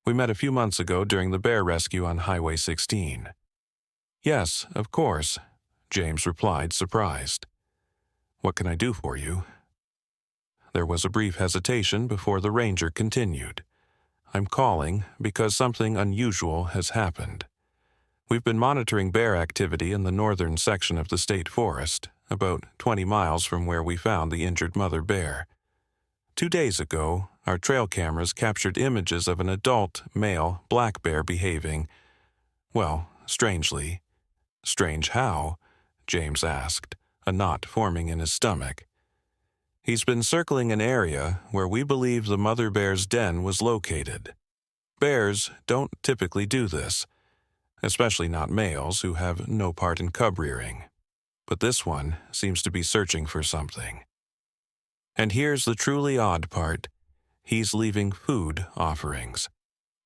We met a few months ago during the bear rescue on Highway 16. "Yes, of course," James replied, surprised. "What can I do for you?" There was a brief hesitation before the ranger continued. "I'm calling because something unusual has happened. We've been monitoring bear activity in the northern section of the state forest, about 20 miles from where we found the injured mother bear. 2 days ago, our trail cameras captured images of an adult male black bear behaving, well, strangely." "Strange how?" James asked, a knot forming in his stomach. "He's been circling an area where we believe the mother bear's den was located. Bears don't typically do this, especially not males who have no part in cub rearing. But this one seems to be searching for something. And here's the truly odd part. He's leaving food offerings,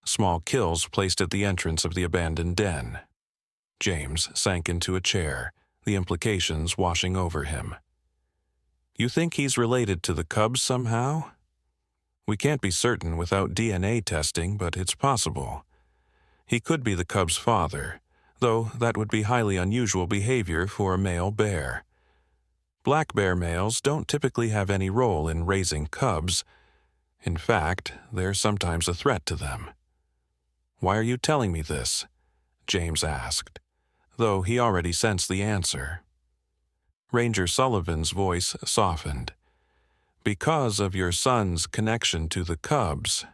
small kills placed at the entrance of the abandoned den." James sank into a chair, the implications washing over him. "You think he's related to the cubs somehow?" "We can't be certain without DNA testing, but it's possible. He could be the cub's father, though that would be highly unusual behavior for a male bear. Black bear males don't typically have any role in raising cubs. In fact, they're sometimes a threat to them." "Why are you telling me this?" James asked, though he already sensed the answer. Ranger Sullivan's voice softened. "Because of your son's connection to the cubs.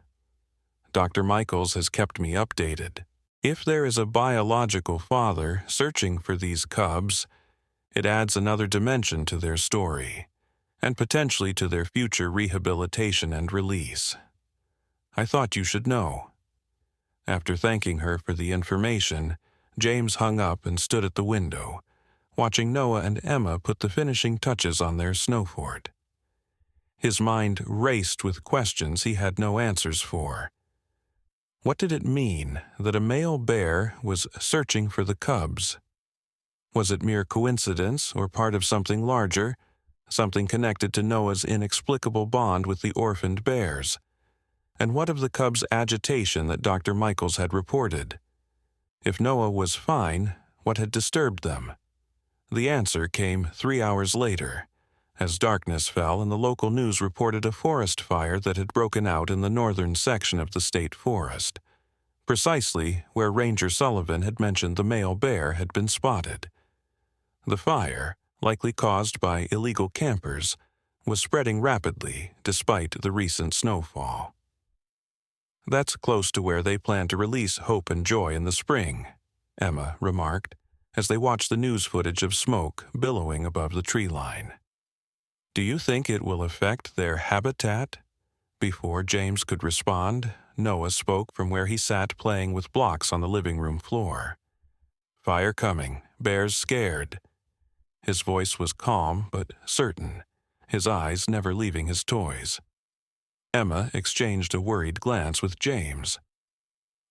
Dr. Michaels has kept me updated. If there is a biological father searching for these cubs, it adds another dimension to their story, and potentially to their future rehabilitation and release. I thought you should know." After thanking her for the information, James hung up and stood at the window, watching Noah and Emma put the finishing touches on their snow fort. His mind raced with questions he had no answers for. What did it mean that a male bear was searching for the cubs? Was it mere coincidence or part of something larger, something connected to Noah's inexplicable bond with the orphaned bears? And what of the cubs' agitation that Dr. Michaels had reported? If Noah was fine, what had disturbed them? The answer came 3 hours later, as darkness fell and the local news reported a forest fire that had broken out in the northern section of the state forest, precisely where Ranger Sullivan had mentioned the male bear had been spotted. The fire, likely caused by illegal campers, was spreading rapidly despite the recent snowfall. "That's close to where they plan to release Hope and Joy in the spring," Emma remarked, as they watched the news footage of smoke billowing above the tree line. Do you think it will affect their habitat? Before James could respond, Noah spoke from where he sat playing with blocks on the living room floor. Fire coming, bears scared. His voice was calm but certain, his eyes never leaving his toys. Emma exchanged a worried glance with James.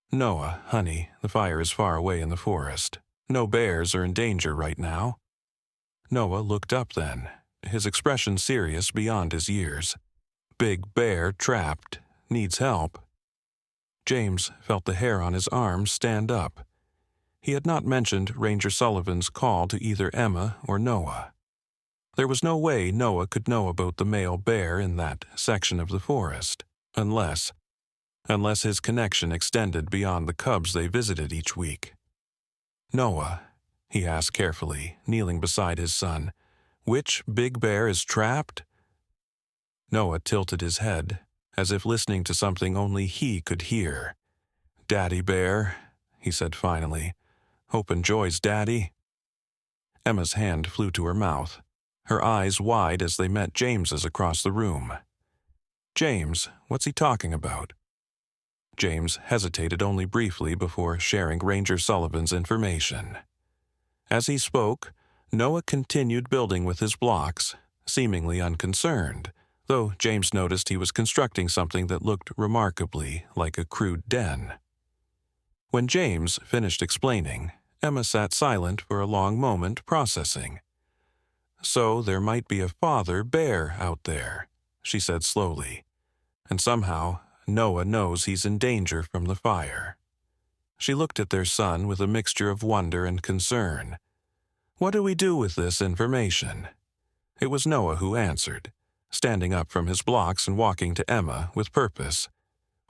Noah, honey, the fire is far away in the forest. No bears are in danger right now. Noah looked up then, his expression serious beyond his years. Big bear trapped, needs help. James felt the hair on his arm stand up. He had not mentioned Ranger Sullivan's call to either Emma or Noah. There was no way Noah could know about the male bear in that section of the forest, unless his connection extended beyond the cubs they visited each week. Noah, he asked carefully, kneeling beside his son, which big bear is trapped? Noah tilted his head, as if listening to something only he could hear. Daddy bear, he said finally. Hope enjoys Daddy. Emma's hand flew to her mouth, her eyes wide as they met James's across the room. James, what's he talking about? James hesitated only briefly before sharing Ranger Sullivan's information. As he spoke, Noah continued building with his blocks, seemingly unconcerned, though James noticed he was constructing something that looked remarkably like a crude den. When James finished explaining, Emma sat silent for a long moment, processing. So there might be a father bear out there, she said slowly, and somehow Noah knows he's in danger from the fire. She looked at their son with a mixture of wonder and concern. What do we do with this information? It was Noah who answered, standing up from his blocks and walking to Emma with purpose.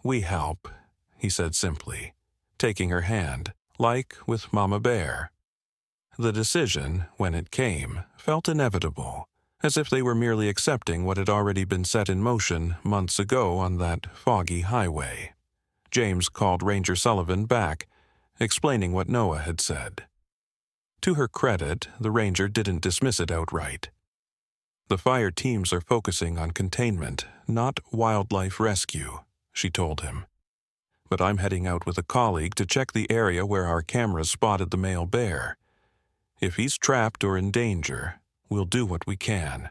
We help, he said simply, taking her hand, like with Mama Bear. The decision, when it came, felt inevitable, as if they were merely accepting what had already been set in motion months ago on that foggy highway. James called Ranger Sullivan back, explaining what Noah had said. To her credit, the ranger didn't dismiss it outright. The fire teams are focusing on containment, not wildlife rescue, she told him. But I'm heading out with a colleague to check the area where our cameras spotted the male bear. If he's trapped or in danger, we'll do what we can.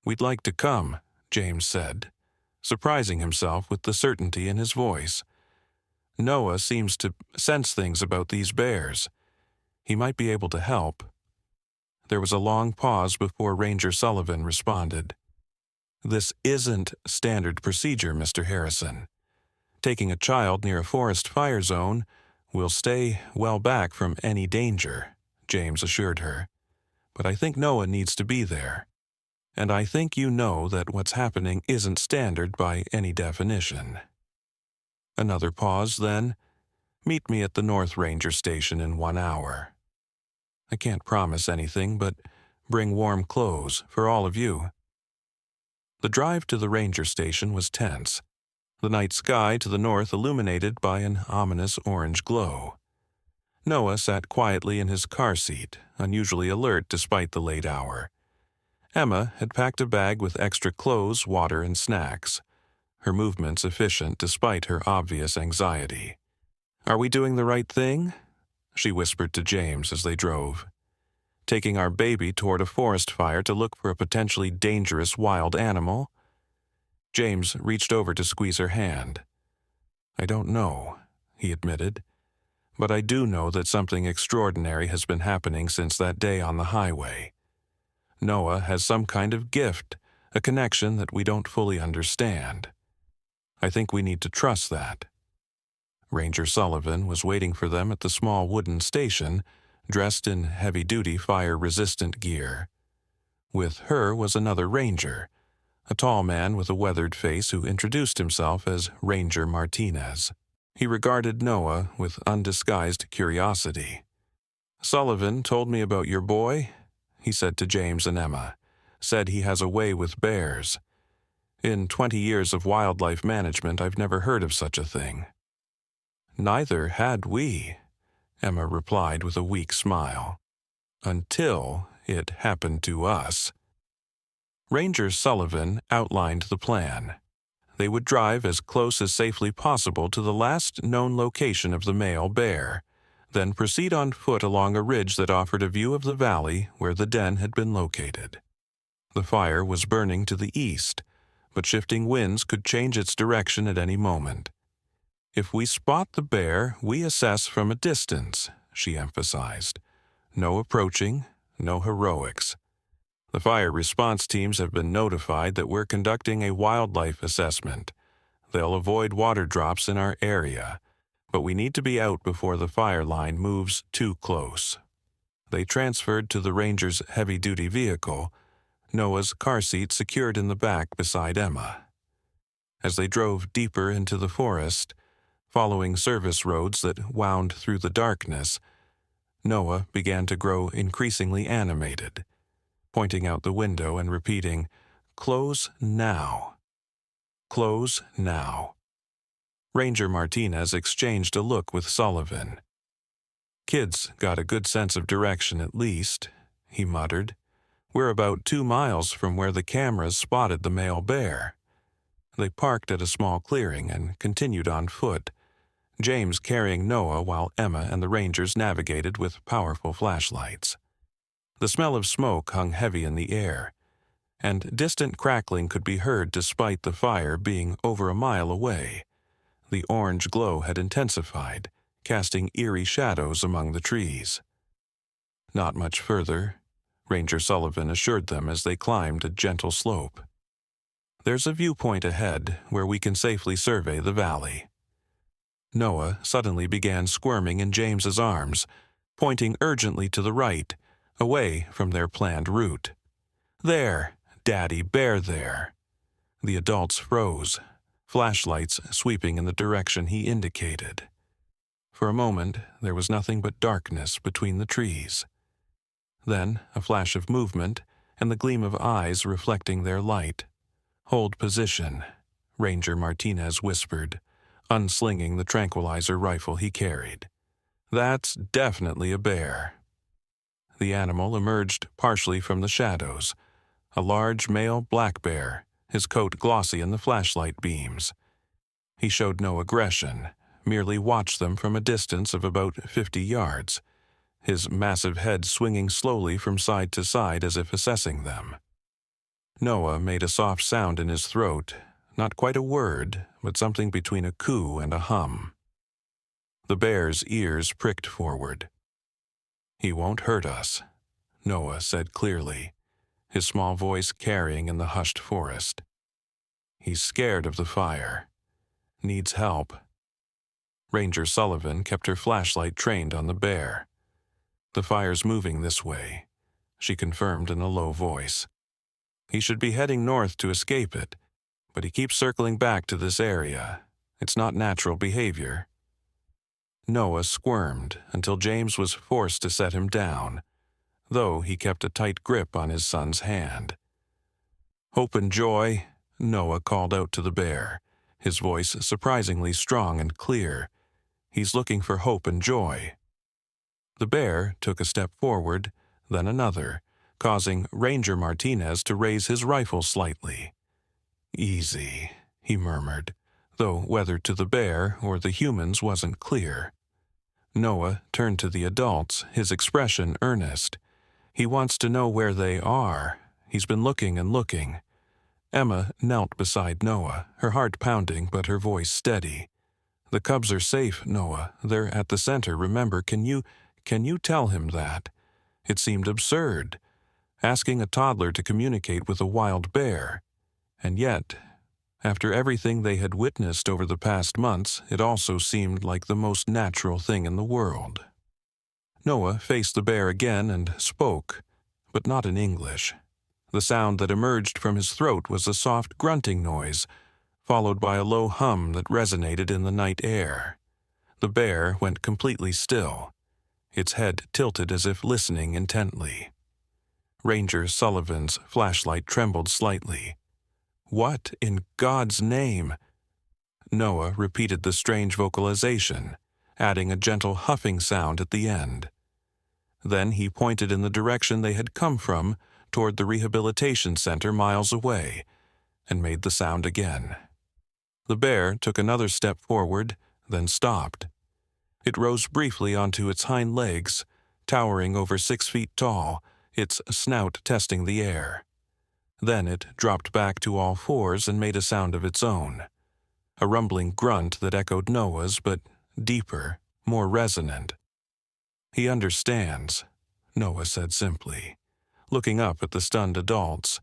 We'd like to come, James said, surprising himself with the certainty in his voice. Noah seems to sense things about these bears. He might be able to help. There was a long pause before Ranger Sullivan responded. This isn't standard procedure, Mr. Harrison. Taking a child near a forest fire zone will stay well back from any danger, James assured her. But I think Noah needs to be there. And I think you know that what's happening isn't standard by any definition. Another pause, then. Meet me at the North Ranger Station in 1 hour. I can't promise anything, but bring warm clothes for all of you. The drive to the ranger station was tense, the night sky to the north illuminated by an ominous orange glow. Noah sat quietly in his car seat, unusually alert despite the late hour. Emma had packed a bag with extra clothes, water, and snacks, her movements efficient despite her obvious anxiety. Are we doing the right thing? She whispered to James as they drove. Taking our baby toward a forest fire to look for a potentially dangerous wild animal? James reached over to squeeze her hand. I don't know, he admitted, but I do know that something extraordinary has been happening since that day on the highway. Noah has some kind of gift, a connection that we don't fully understand. I think we need to trust that. Ranger Sullivan was waiting for them at the small wooden station, dressed in heavy-duty fire-resistant gear. With her was another ranger, a tall man with a weathered face who introduced himself as Ranger Martinez. He regarded Noah with undisguised curiosity. Sullivan told me about your boy, he said to James and Emma. Said he has a way with bears. In 20 years of wildlife management, I've never heard of such a thing. Neither had we, Emma replied with a weak smile. Until it happened to us. Ranger Sullivan outlined the plan. They would drive as close as safely possible to the last known location of the male bear, then proceed on foot along a ridge that offered a view of the valley where the den had been located. The fire was burning to the east, but shifting winds could change its direction at any moment. "If we spot the bear, we assess from a distance," she emphasized. "No approaching, no heroics. The fire response teams have been notified that we're conducting a wildlife assessment. They'll avoid water drops in our area, but we need to be out before the fire line moves too close." They transferred to the ranger's heavy-duty vehicle, Noah's car seat secured in the back beside Emma. As they drove deeper into the forest, following service roads that wound through the darkness, Noah began to grow increasingly animated, pointing out the window and repeating, "Close now. Close now." Ranger Martinez exchanged a look with Sullivan. "Kid's got a good sense of direction at least," he muttered. "We're about 2 miles from where the cameras spotted the male bear." They parked at a small clearing and continued on foot, James carrying Noah while Emma and the rangers navigated with powerful flashlights. The smell of smoke hung heavy in the air, and distant crackling could be heard despite the fire being over a mile away. The orange glow had intensified, casting eerie shadows among the trees. "Not much further," Ranger Sullivan assured them as they climbed a gentle slope. "There's a viewpoint ahead where we can safely survey the valley." Noah suddenly began squirming in James's arms, pointing urgently to the right, away from their planned route. "There, Daddy, bear there." The adults froze, flashlights sweeping in the direction he indicated. For a moment, there was nothing but darkness between the trees. Then, a flash of movement and the gleam of eyes reflecting their light. "Hold position," Ranger Martinez whispered, unslinging the tranquilizer rifle he carried. "That's definitely a bear." The animal emerged partially from the shadows, a large male black bear, his coat glossy in the flashlight beams. He showed no aggression, merely watched them from a distance of about 50 yards, his massive head swinging slowly from side to side as if assessing them. Noah made a soft sound in his throat, not quite a word, but something between a coo and a hum. The bear's ears pricked forward. "He won't hurt us," Noah said clearly, his small voice carrying in the hushed forest. "He's scared of the fire. Needs help." Ranger Sullivan kept her flashlight trained on the bear. "The fire's moving this way," she confirmed in a low voice. "He should be heading north to escape it, but he keeps circling back to this area. It's not natural behavior." Noah squirmed until James was forced to set him down, though he kept a tight grip on his son's hand. "Hope and joy," Noah called out to the bear, his voice surprisingly strong and clear. "He's looking for hope and joy." The bear took a step forward, then another, causing Ranger Martinez to raise his rifle slightly. "Easy," he murmured, though whether to the bear or the humans wasn't clear. Noah turned to the adults, his expression earnest. "He wants to know where they are. He's been looking and looking." Emma knelt beside Noah, her heart pounding but her voice steady. "The cubs are safe, Noah. They're at the center, remember. Can you tell him that?" It seemed absurd, asking a toddler to communicate with a wild bear. And yet, after everything they had witnessed over the past months, it also seemed like the most natural thing in the world. Noah faced the bear again and spoke, but not in English. The sound that emerged from his throat was a soft grunting noise, followed by a low hum that resonated in the night air. The bear went completely still, its head tilted as if listening intently. Ranger Sullivan's flashlight trembled slightly. "What in God's name?" Noah repeated the strange vocalization, adding a gentle huffing sound at the end. Then he pointed in the direction they had come from toward the rehabilitation center miles away, and made the sound again. The bear took another step forward, then stopped. It rose briefly onto its hind legs, towering over 6 feet tall, its snout testing the air. Then it dropped back to all fours and made a sound of its own, a rumbling grunt that echoed Noah's, but deeper, more resonant. "He understands," Noah said simply, looking up at the stunned adults.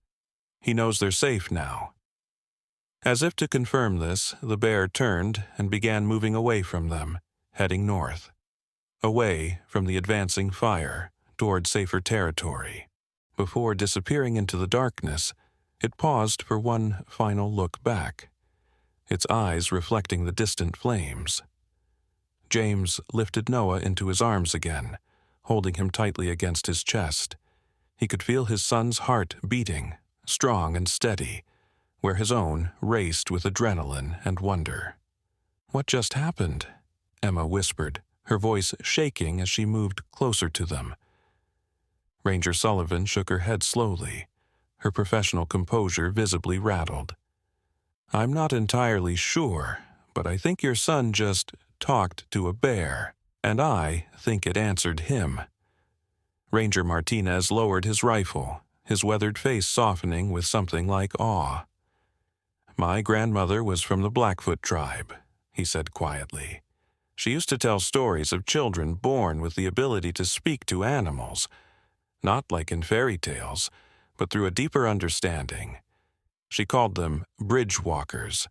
"He knows they're safe now." As if to confirm this, the bear turned and began moving away from them, heading north, away from the advancing fire toward safer territory. Before disappearing into the darkness, it paused for one final look back, its eyes reflecting the distant flames. James lifted Noah into his arms again, holding him tightly against his chest. He could feel his son's heart beating, strong and steady, where his own raced with adrenaline and wonder. "What just happened?" Emma whispered, her voice shaking as she moved closer to them. Ranger Sullivan shook her head slowly, her professional composure visibly rattled. "I'm not entirely sure, but I think your son just talked to a bear, and I think it answered him." Ranger Martinez lowered his rifle, his weathered face softening with something like awe. "My grandmother was from the Blackfoot tribe," he said quietly. "She used to tell stories of children born with the ability to speak to animals, not like in fairy tales, but through a deeper understanding. She called them bridge walkers,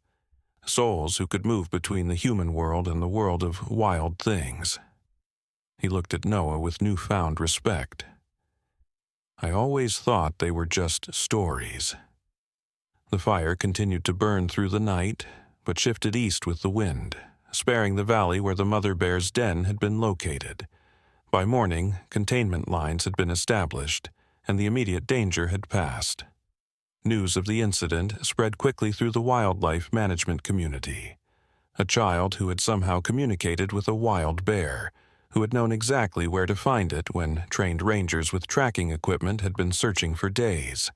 souls who could move between the human world and the world of wild things." He looked at Noah with newfound respect. "I always thought they were just stories." The fire continued to burn through the night, but shifted east with the wind, sparing the valley where the mother bear's den had been located. By morning, containment lines had been established, and the immediate danger had passed. News of the incident spread quickly through the wildlife management community. A child who had somehow communicated with a wild bear, who had known exactly where to find it when trained rangers with tracking equipment had been searching for days.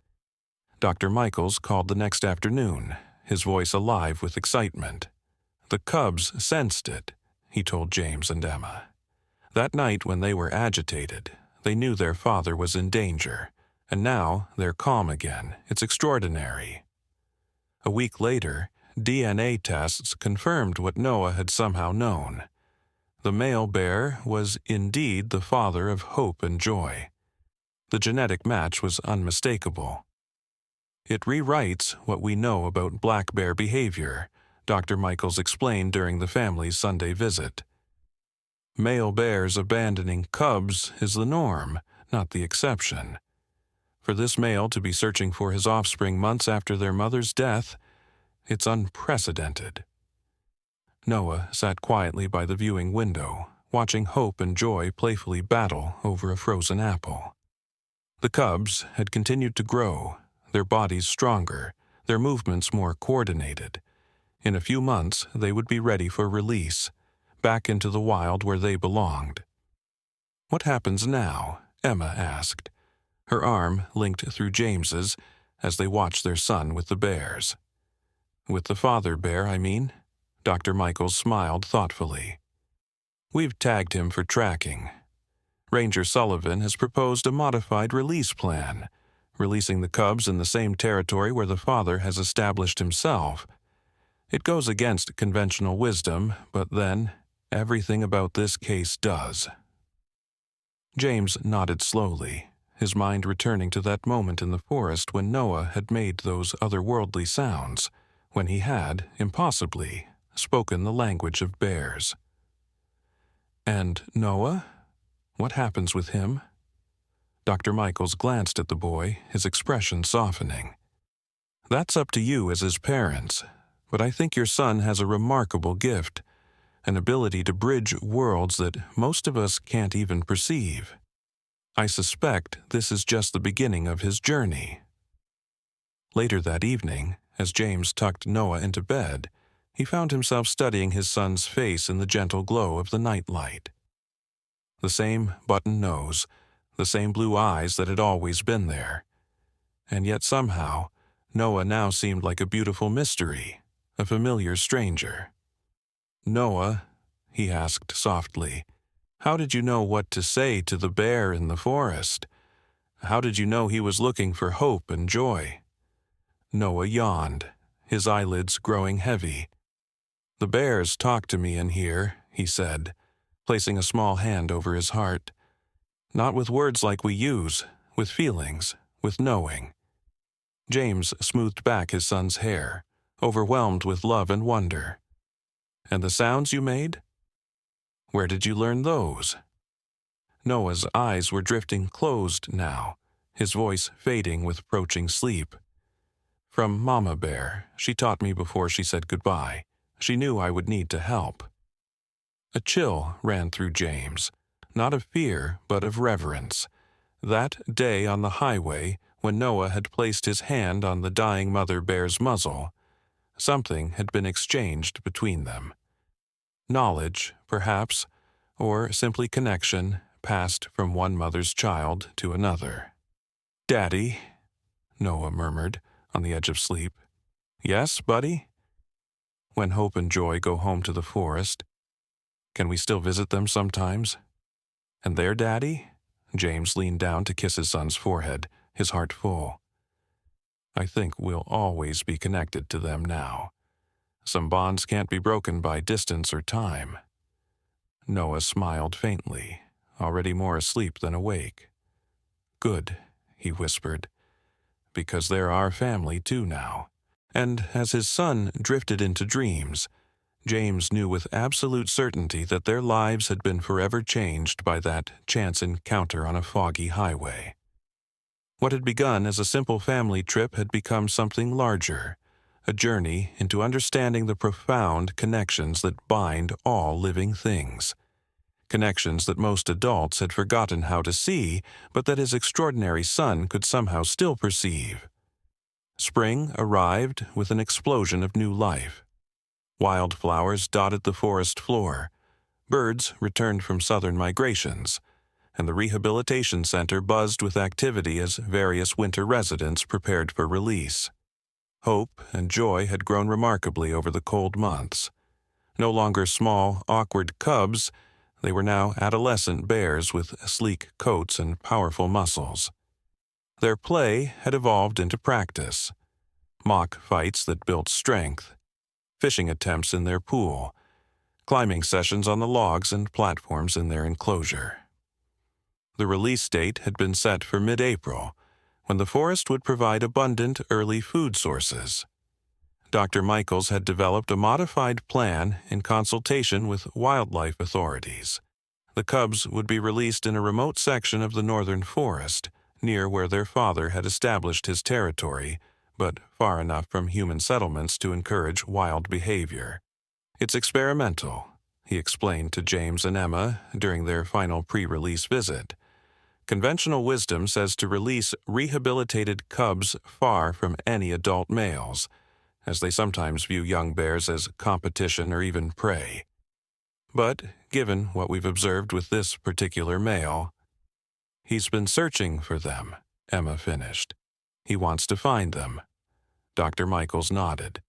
Dr. Michaels called the next afternoon, his voice alive with excitement. "The cubs sensed it," he told James and Emma. "That night when they were agitated, they knew their father was in danger, and now they're calm again. It's extraordinary." A week later, DNA tests confirmed what Noah had somehow known. The male bear was indeed the father of hope and joy. The genetic match was unmistakable. "It rewrites what we know about black bear behavior," Dr. Michaels explained during the family's Sunday visit. "Male bears abandoning cubs is the norm, not the exception. For this male to be searching for his offspring months after their mother's death, it's unprecedented." Noah sat quietly by the viewing window, watching hope and joy playfully battle over a frozen apple. The cubs had continued to grow, their bodies stronger, their movements more coordinated. In a few months, they would be ready for release, back into the wild where they belonged. "What happens now?" Emma asked, her arm linked through James's as they watched their son with the bears. "With the father bear, I mean?" Dr. Michaels smiled thoughtfully. "We've tagged him for tracking. Ranger Sullivan has proposed a modified release plan, releasing the cubs in the same territory where the father has established himself. It goes against conventional wisdom, but then everything about this case does." James nodded slowly, his mind returning to that moment in the forest when Noah had made those otherworldly sounds, when he had, impossibly, spoken the language of bears. "And Noah? What happens with him?" Dr. Michaels glanced at the boy, his expression softening. "That's up to you as his parents, but I think your son has a remarkable gift, an ability to bridge worlds that most of us can't even perceive. I suspect this is just the beginning of his journey." Later that evening, as James tucked Noah into bed, he found himself studying his son's face in the gentle glow of the nightlight. The same button nose, the same blue eyes that had always been there, And yet somehow, Noah now seemed like a beautiful mystery, a familiar stranger. "Noah," he asked softly, "how did you know what to say to the bear in the forest? How did you know he was looking for hope and joy?" Noah yawned, his eyelids growing heavy. "The bears talk to me in here," he said, placing a small hand over his heart. "Not with words like we use, with feelings, with knowing." James smoothed back his son's hair, overwhelmed with love and wonder. "And the sounds you made? Where did you learn those?" Noah's eyes were drifting closed now, his voice fading with approaching sleep. "From Mama Bear. She taught me before she said goodbye. She knew I would need to help." A chill ran through James, not of fear, but of reverence. That day on the highway, when Noah had placed his hand on the dying mother bear's muzzle, something had been exchanged between them. Knowledge, perhaps, or simply connection, passed from one mother's child to another. "Daddy," Noah murmured, on the edge of sleep. "Yes, buddy?" "When Hope and Joy go home to the forest, can we still visit them sometimes? And their daddy?" James leaned down to kiss his son's forehead, his heart full. "I think we'll always be connected to them now. Some bonds can't be broken by distance or time." Noah smiled faintly, already more asleep than awake. "Good," he whispered, "because they're our family too now." And as his son drifted into dreams, James knew with absolute certainty that their lives had been forever changed by that chance encounter on a foggy highway. What had begun as a simple family trip had become something larger, a journey into understanding the profound connections that bind all living things. Connections that most adults had forgotten how to see, but that his extraordinary son could somehow still perceive. Spring arrived with an explosion of new life. Wildflowers dotted the forest floor, birds returned from southern migrations, and the rehabilitation center buzzed with activity as various winter residents prepared for release. Hope and Joy had grown remarkably over the cold months. No longer small, awkward cubs, they were now adolescent bears with sleek coats and powerful muscles. Their play had evolved into practice. Mock fights that built strength, fishing attempts in their pool, climbing sessions on the logs and platforms in their enclosure. The release date had been set for mid-April, when the forest would provide abundant early food sources. Dr. Michaels had developed a modified plan in consultation with wildlife authorities. The cubs would be released in a remote section of the northern forest, near where their father had established his territory, but far enough from human settlements to encourage wild behavior. "It's experimental," he explained to James and Emma during their final pre-release visit. "Conventional wisdom says to release rehabilitated cubs far from any adult males, as they sometimes view young bears as competition or even prey. But, given what we've observed with this particular male—" "He's been searching for them," Emma finished. "He wants to find them." Dr. Michaels nodded.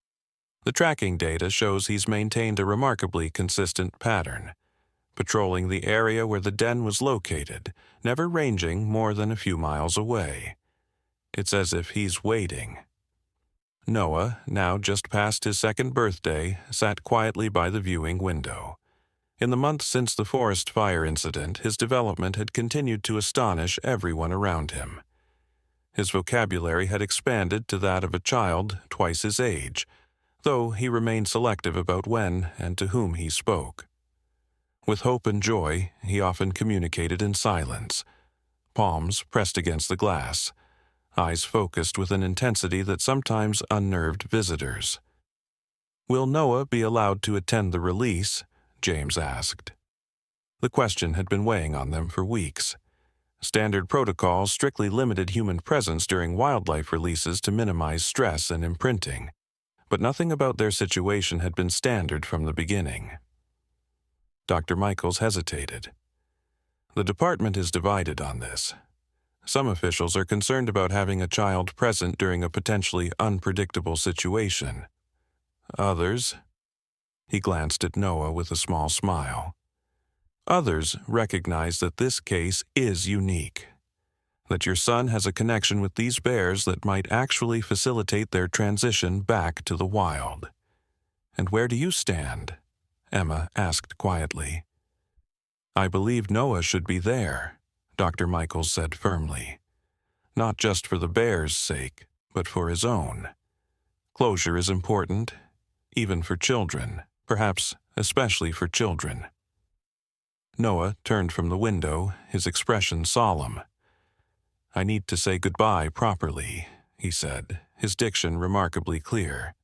"The tracking data shows he's maintained a remarkably consistent pattern, patrolling the area where the den was located, never ranging more than a few miles away. It's as if he's waiting." Noah, now just past his second birthday, sat quietly by the viewing window. In the months since the forest fire incident, his development had continued to astonish everyone around him. His vocabulary had expanded to that of a child twice his age, though he remained selective about when and to whom he spoke. With Hope and Joy, he often communicated in silence, palms pressed against the glass, eyes focused with an intensity that sometimes unnerved visitors. "Will Noah be allowed to attend the release?" James asked. The question had been weighing on them for weeks. Standard protocols strictly limited human presence during wildlife releases to minimize stress and imprinting, but nothing about their situation had been standard from the beginning. Dr. Michaels hesitated. "The department is divided on this. Some officials are concerned about having a child present during a potentially unpredictable situation. Others, he glanced at Noah with a small smile. Others recognize that this case is unique, that your son has a connection with these bears that might actually facilitate their transition back to the wild. And where do you stand? Emma asked quietly. I believe Noah should be there, Dr. Michaels said firmly. Not just for the bears' sake, but for his own. Closure is important, even for children, perhaps especially for children. Noah turned from the window, his expression solemn. I need to say goodbye properly, he said, his diction remarkably clear.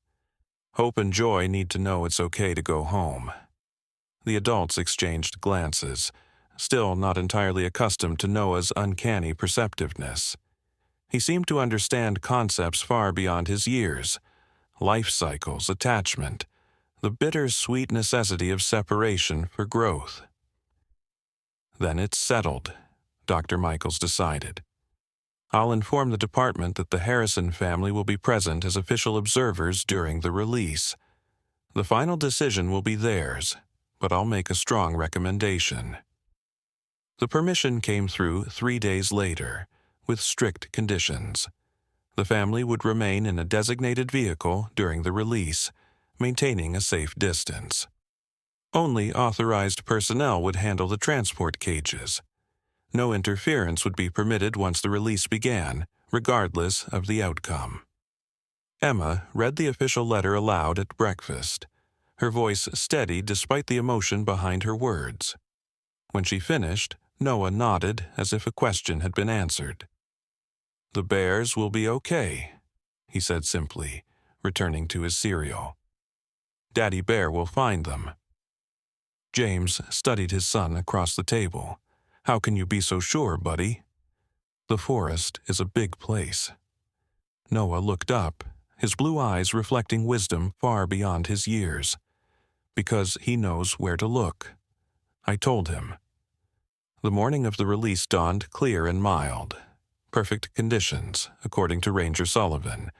Hope and Joy need to know it's okay to go home. The adults exchanged glances, still not entirely accustomed to Noah's uncanny perceptiveness. He seemed to understand concepts far beyond his years, life cycles, attachment, the bitter-sweet necessity of separation for growth. Then it's settled, Dr. Michaels decided. I'll inform the department that the Harrison family will be present as official observers during the release. The final decision will be theirs, but I'll make a strong recommendation. The permission came through 3 days later, with strict conditions. The family would remain in a designated vehicle during the release, maintaining a safe distance. Only authorized personnel would handle the transport cages. No interference would be permitted once the release began, regardless of the outcome. Emma read the official letter aloud at breakfast, her voice steady despite the emotion behind her words. When she finished, Noah nodded as if a question had been answered. The bears will be okay, he said simply, returning to his cereal. Daddy Bear will find them. James studied his son across the table. How can you be so sure, buddy? The forest is a big place. Noah looked up, his blue eyes reflecting wisdom far beyond his years. Because he knows where to look. I told him. The morning of the release dawned clear and mild. Perfect conditions, according to Ranger Sullivan,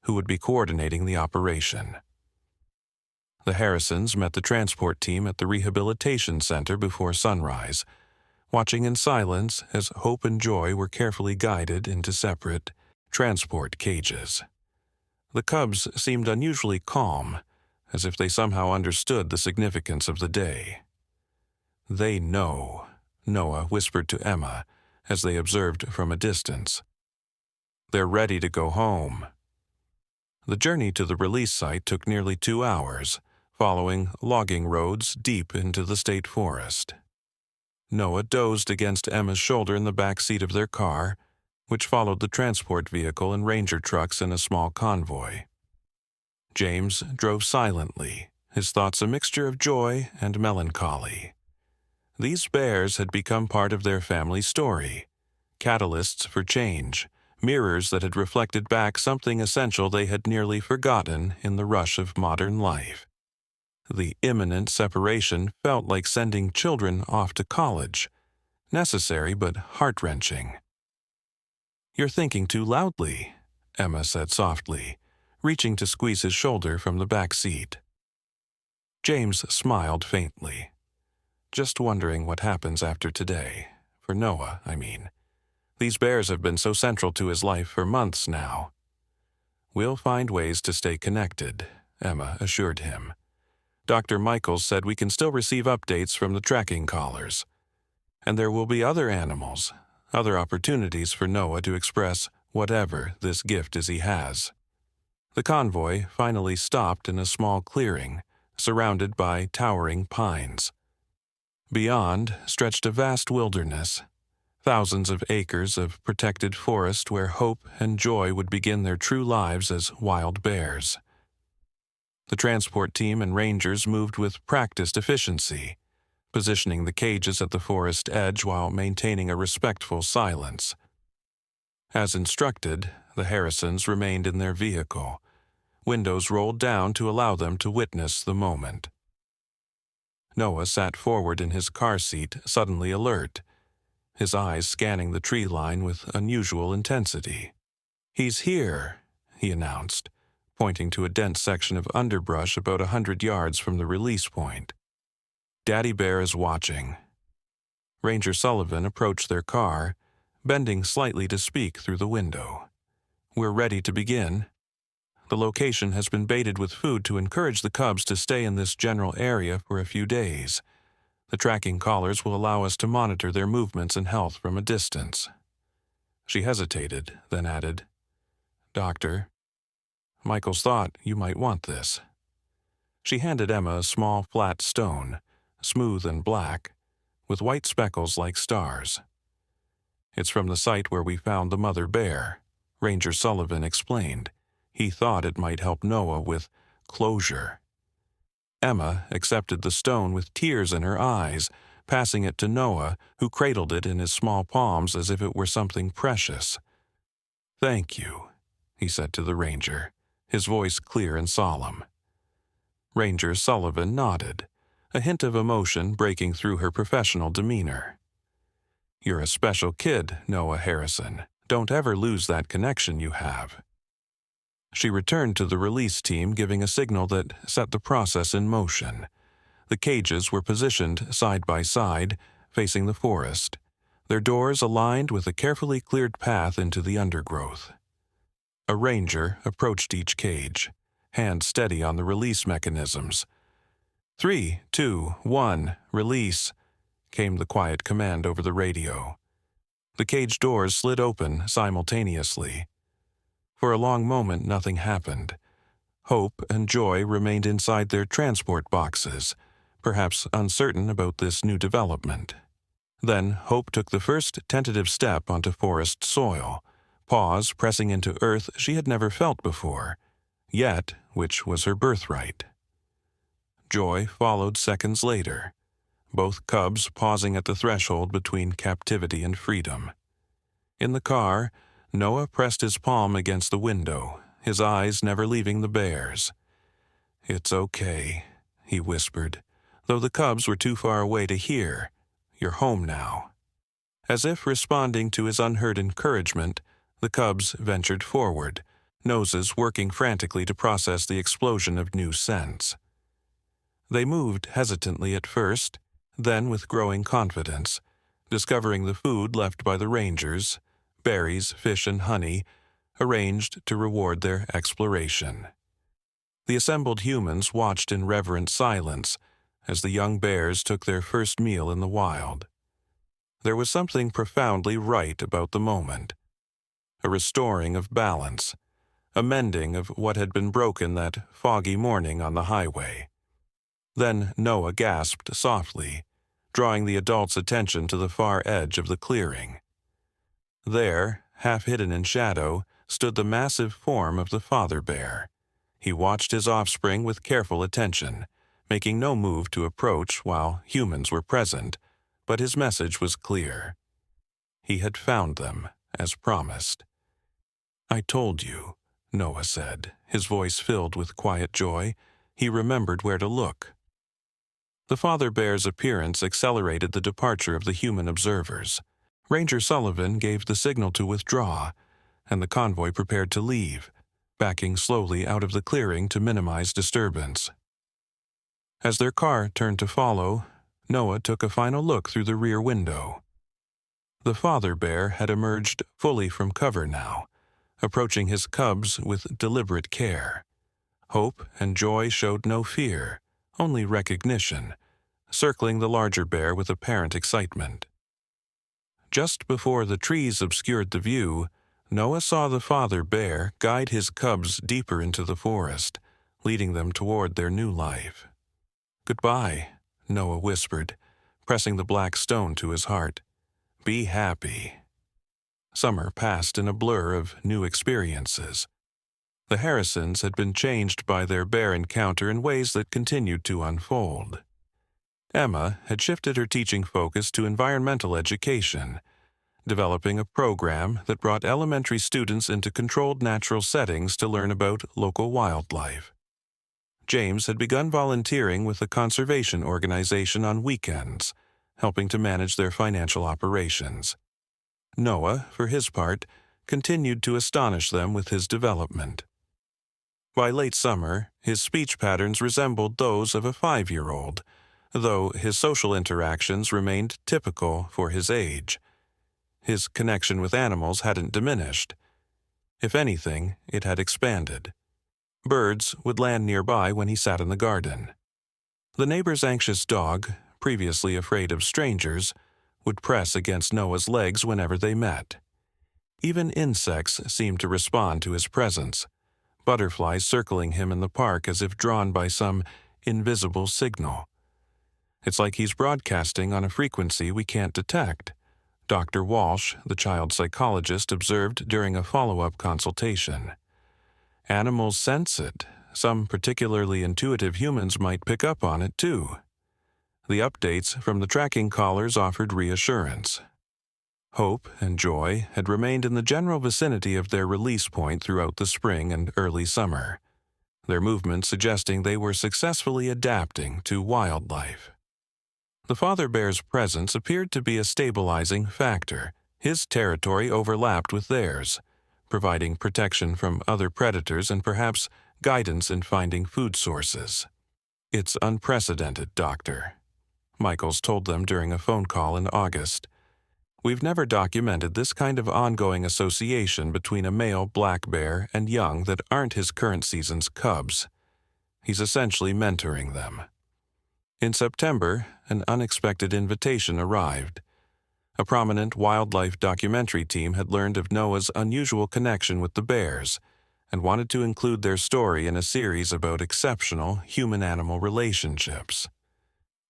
who would be coordinating the operation. The Harrisons met the transport team at the rehabilitation center before sunrise, watching in silence as Hope and Joy were carefully guided into separate transport cages. The cubs seemed unusually calm, as if they somehow understood the significance of the day. They know, Noah whispered to Emma as they observed from a distance. They're ready to go home. The journey to the release site took nearly 2 hours, following logging roads deep into the state forest. Noah dozed against Emma's shoulder in the back seat of their car, which followed the transport vehicle and ranger trucks in a small convoy. James drove silently, his thoughts a mixture of joy and melancholy. These bears had become part of their family story, catalysts for change, mirrors that had reflected back something essential they had nearly forgotten in the rush of modern life. The imminent separation felt like sending children off to college, necessary but heart-wrenching. You're thinking too loudly, Emma said softly, reaching to squeeze his shoulder from the back seat. James smiled faintly. Just wondering what happens after today. For Noah, I mean. These bears have been so central to his life for months now. We'll find ways to stay connected, Emma assured him. Dr. Michaels said we can still receive updates from the tracking collars. And there will be other animals, other opportunities for Noah to express whatever this gift is he has. The convoy finally stopped in a small clearing, surrounded by towering pines. Beyond stretched a vast wilderness, thousands of acres of protected forest where Hope and Joy would begin their true lives as wild bears. The transport team and rangers moved with practiced efficiency, positioning the cages at the forest edge while maintaining a respectful silence. As instructed, the Harrisons remained in their vehicle, windows rolled down to allow them to witness the moment. Noah sat forward in his car seat, suddenly alert. his eyes scanning the tree line with unusual intensity. "He's here," he announced, pointing to a dense section of underbrush about 100 yards from the release point. "Daddy Bear is watching." Ranger Sullivan approached their car, bending slightly to speak through the window. "We're ready to begin. The location has been baited with food to encourage the cubs to stay in this general area for a few days. The tracking collars will allow us to monitor their movements and health from a distance." She hesitated, then added, "Doctor, Michael's thought you might want this." She handed Emma a small flat stone, smooth and black, with white speckles like stars. "It's from the site where we found the mother bear," Ranger Sullivan explained. He thought it might help Noah with closure. Emma accepted the stone with tears in her eyes, passing it to Noah, who cradled it in his small palms as if it were something precious. "Thank you," he said to the ranger, his voice clear and solemn. Ranger Sullivan nodded, a hint of emotion breaking through her professional demeanor. "You're a special kid, Noah Harrison. Don't ever lose that connection you have." She returned to the release team, giving a signal that set the process in motion. The cages were positioned side by side, facing the forest, their doors aligned with a carefully cleared path into the undergrowth. A ranger approached each cage, hand steady on the release mechanisms. 3, 2, 1, release, came the quiet command over the radio. The cage doors slid open simultaneously. For a long moment, nothing happened. Hope and Joy remained inside their transport boxes, perhaps uncertain about this new development. Then Hope took the first tentative step onto forest soil, paws pressing into earth she had never felt before, yet which was her birthright. Joy followed seconds later, both cubs pausing at the threshold between captivity and freedom. In the car, Noah pressed his palm against the window, his eyes never leaving the bears. "It's okay," he whispered, though the cubs were too far away to hear. "You're home now." As if responding to his unheard encouragement, the cubs ventured forward, noses working frantically to process the explosion of new scents. They moved hesitantly at first, then with growing confidence, discovering the food left by the rangers, berries, fish, and honey, arranged to reward their exploration. The assembled humans watched in reverent silence as the young bears took their first meal in the wild. There was something profoundly right about the moment. A restoring of balance, a mending of what had been broken that foggy morning on the highway. Then Noah gasped softly, drawing the adults' attention to the far edge of the clearing. There, half hidden in shadow, stood the massive form of the father bear. He watched his offspring with careful attention, making no move to approach while humans were present, but his message was clear. He had found them, as promised. "I told you," Noah said, his voice filled with quiet joy. He remembered where to look. The father bear's appearance accelerated the departure of the human observers. Ranger Sullivan gave the signal to withdraw, and the convoy prepared to leave, backing slowly out of the clearing to minimize disturbance. As their car turned to follow, Noah took a final look through the rear window. The father bear had emerged fully from cover now, approaching his cubs with deliberate care. Hope and Joy showed no fear, only recognition, circling the larger bear with apparent excitement. Just before the trees obscured the view, Noah saw the father bear guide his cubs deeper into the forest, leading them toward their new life. "Goodbye," Noah whispered, pressing the black stone to his heart. "Be happy." Summer passed in a blur of new experiences. The Harrisons had been changed by their bear encounter in ways that continued to unfold. Emma had shifted her teaching focus to environmental education, developing a program that brought elementary students into controlled natural settings to learn about local wildlife. James had begun volunteering with a conservation organization on weekends, helping to manage their financial operations. Noah, for his part, continued to astonish them with his development. By late summer, his speech patterns resembled those of a 5-year-old, though his social interactions remained typical for his age. His connection with animals hadn't diminished. If anything, it had expanded. Birds would land nearby when he sat in the garden. The neighbor's anxious dog, previously afraid of strangers, would press against Noah's legs whenever they met. Even insects seemed to respond to his presence, butterflies circling him in the park as if drawn by some invisible signal. It's like he's broadcasting on a frequency we can't detect, Dr. Walsh, the child psychologist, observed during a follow-up consultation. Animals sense it. Some particularly intuitive humans might pick up on it too. The updates from the tracking collars offered reassurance. Hope and Joy had remained in the general vicinity of their release point throughout the spring and early summer, their movements suggesting they were successfully adapting to wildlife. The father bear's presence appeared to be a stabilizing factor. His territory overlapped with theirs, providing protection from other predators and perhaps guidance in finding food sources. "It's unprecedented, Doctor," Michaels told them during a phone call in August. "We've never documented this kind of ongoing association between a male black bear and young that aren't his current season's cubs. He's essentially mentoring them." In September, an unexpected invitation arrived. A prominent wildlife documentary team had learned of Noah's unusual connection with the bears and wanted to include their story in a series about exceptional human-animal relationships.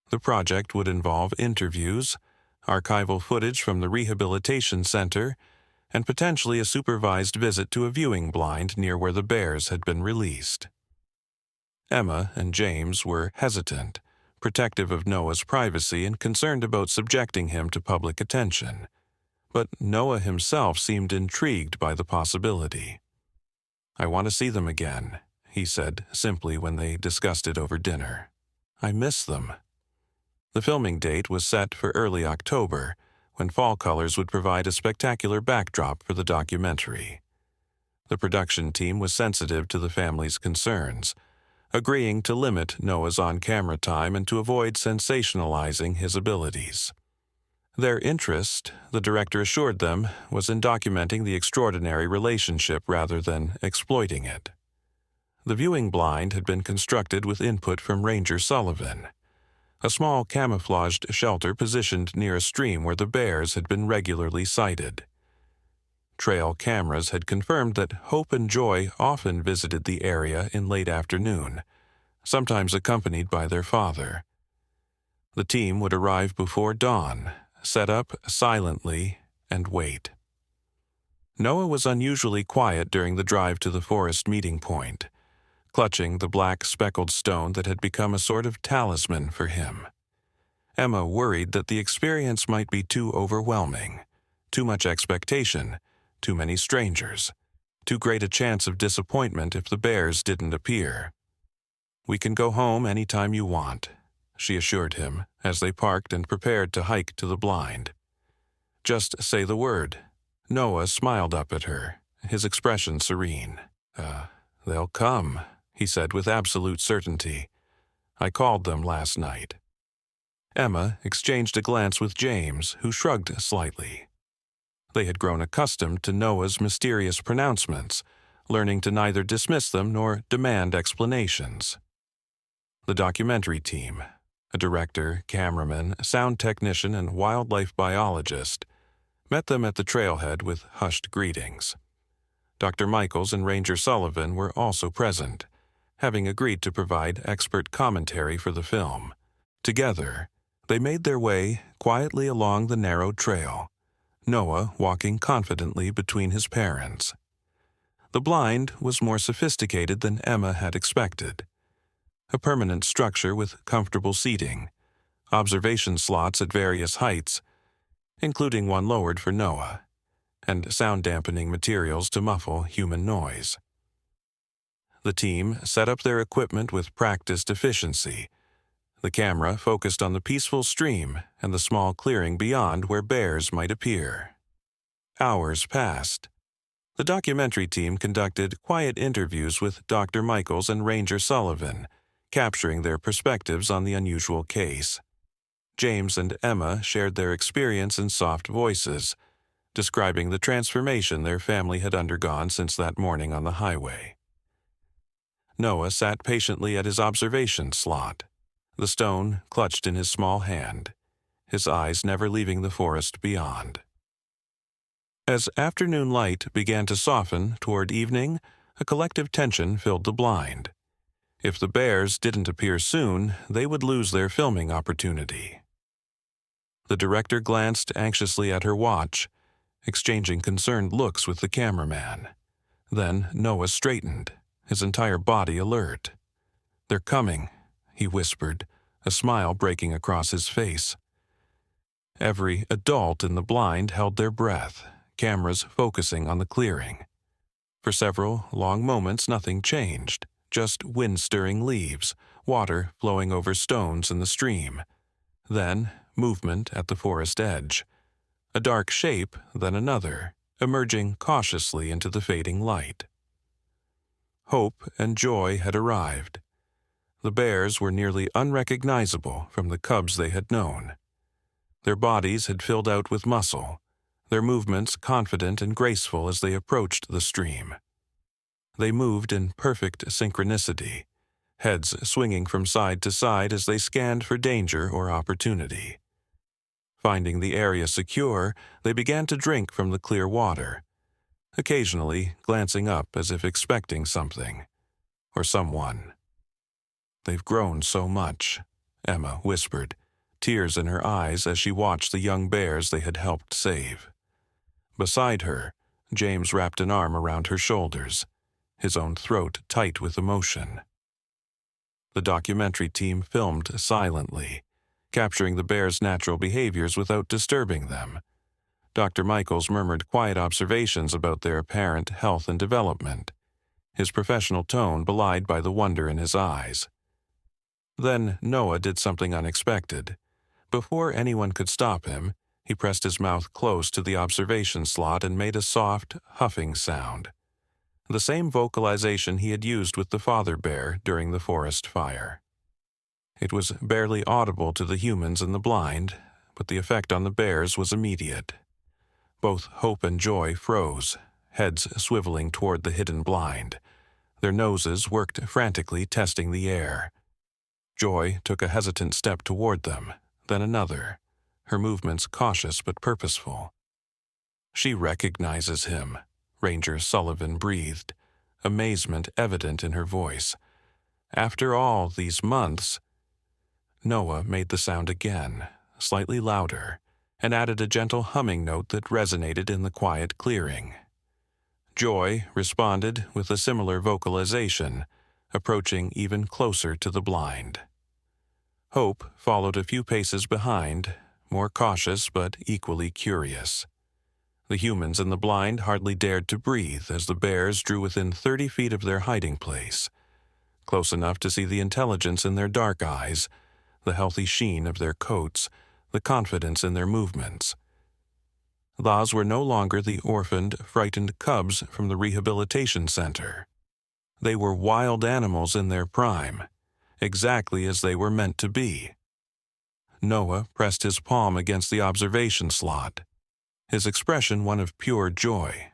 The project would involve interviews, archival footage from the rehabilitation center, and potentially a supervised visit to a viewing blind near where the bears had been released. Emma and James were hesitant, protective of Noah's privacy and concerned about subjecting him to public attention. But Noah himself seemed intrigued by the possibility. "I want to see them again," he said simply when they discussed it over dinner. "I miss them." The filming date was set for early October, when fall colors would provide a spectacular backdrop for the documentary. The production team was sensitive to the family's concerns, agreeing to limit Noah's on-camera time and to avoid sensationalizing his abilities. Their interest, the director assured them, was in documenting the extraordinary relationship rather than exploiting it. The viewing blind had been constructed with input from Ranger Sullivan, a small camouflaged shelter positioned near a stream where the bears had been regularly sighted. Trail cameras had confirmed that Hope and Joy often visited the area in late afternoon, sometimes accompanied by their father. The team would arrive before dawn, set up silently, and wait. Noah was unusually quiet during the drive to the forest meeting point, clutching the black speckled stone that had become a sort of talisman for him. Emma worried that the experience might be too overwhelming, too much expectation, too many strangers, too great a chance of disappointment if the bears didn't appear. "We can go home any time you want," she assured him as they parked and prepared to hike to the blind. "Just say the word." Noah smiled up at her, his expression serene. They'll come," he said with absolute certainty. "I called them last night." Emma exchanged a glance with James, who shrugged slightly. They had grown accustomed to Noah's mysterious pronouncements, learning to neither dismiss them nor demand explanations. The documentary team, a director, cameraman, sound technician, and wildlife biologist, met them at the trailhead with hushed greetings. Dr. Michaels and Ranger Sullivan were also present, having agreed to provide expert commentary for the film. Together, they made their way quietly along the narrow trail, Noah walking confidently between his parents. The blind was more sophisticated than Emma had expected. A permanent structure with comfortable seating, observation slots at various heights, including one lowered for Noah, and sound-dampening materials to muffle human noise. The team set up their equipment with practiced efficiency, The camera focused on the peaceful stream and the small clearing beyond where bears might appear. Hours passed. The documentary team conducted quiet interviews with Dr. Michaels and Ranger Sullivan, capturing their perspectives on the unusual case. James and Emma shared their experience in soft voices, describing the transformation their family had undergone since that morning on the highway. Noah sat patiently at his observation slot, the stone clutched in his small hand, his eyes never leaving the forest beyond. As afternoon light began to soften toward evening, a collective tension filled the blind. If the bears didn't appear soon, they would lose their filming opportunity. The director glanced anxiously at her watch, exchanging concerned looks with the cameraman. Then Noah straightened, his entire body alert. "They're coming," he whispered, a smile breaking across his face. Every adult in the blind held their breath, cameras focusing on the clearing. For several long moments nothing changed, just wind-stirring leaves, water flowing over stones in the stream. Then movement at the forest edge. A dark shape, then another, emerging cautiously into the fading light. Hope and joy had arrived. The bears were nearly unrecognizable from the cubs they had known. Their bodies had filled out with muscle, their movements confident and graceful as they approached the stream. They moved in perfect synchronicity, heads swinging from side to side as they scanned for danger or opportunity. Finding the area secure, they began to drink from the clear water, occasionally glancing up as if expecting something, or someone. "They've grown so much," Emma whispered, tears in her eyes as she watched the young bears they had helped save. Beside her, James wrapped an arm around her shoulders, his own throat tight with emotion. The documentary team filmed silently, capturing the bears' natural behaviors without disturbing them. Dr. Michaels murmured quiet observations about their apparent health and development, his professional tone belied by the wonder in his eyes. Then Noah did something unexpected. Before anyone could stop him, he pressed his mouth close to the observation slot and made a soft, huffing sound. The same vocalization he had used with the father bear during the forest fire. It was barely audible to the humans in the blind, but the effect on the bears was immediate. Both hope and joy froze, heads swiveling toward the hidden blind. Their noses worked frantically, testing the air. Joy took a hesitant step toward them, then another, her movements cautious but purposeful. "She recognizes him," Ranger Sullivan breathed, amazement evident in her voice. "After all these months—" Noah made the sound again, slightly louder, and added a gentle humming note that resonated in the quiet clearing. Joy responded with a similar vocalization, approaching even closer to the blind. Hope followed a few paces behind, more cautious but equally curious. The humans in the blind hardly dared to breathe as the bears drew within 30 feet of their hiding place, close enough to see the intelligence in their dark eyes, the healthy sheen of their coats, the confidence in their movements. Those were no longer the orphaned, frightened cubs from the rehabilitation center. They were wild animals in their prime, exactly as they were meant to be. Noah pressed his palm against the observation slot, his expression one of pure joy.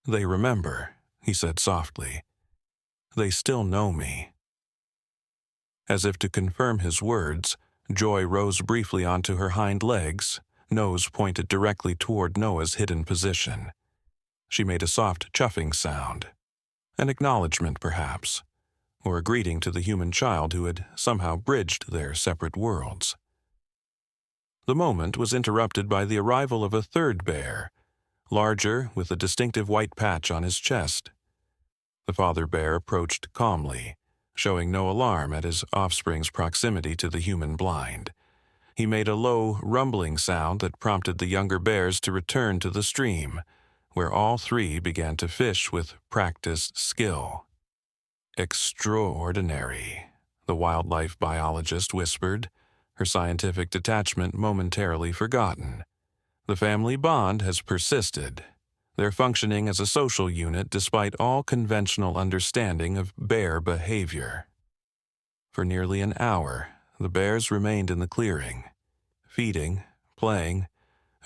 "They remember," he said softly. "They still know me." As if to confirm his words, Joy rose briefly onto her hind legs, nose pointed directly toward Noah's hidden position. She made a soft chuffing sound, an acknowledgement perhaps, or a greeting to the human child who had somehow bridged their separate worlds. The moment was interrupted by the arrival of a third bear, larger with a distinctive white patch on his chest. The father bear approached calmly, showing no alarm at his offspring's proximity to the human blind. He made a low, rumbling sound that prompted the younger bears to return to the stream, where all three began to fish with practiced skill. "Extraordinary," the wildlife biologist whispered, her scientific detachment momentarily forgotten. The family bond has persisted. They're functioning as a social unit despite all conventional understanding of bear behavior. For nearly an hour, the bears remained in the clearing, feeding, playing,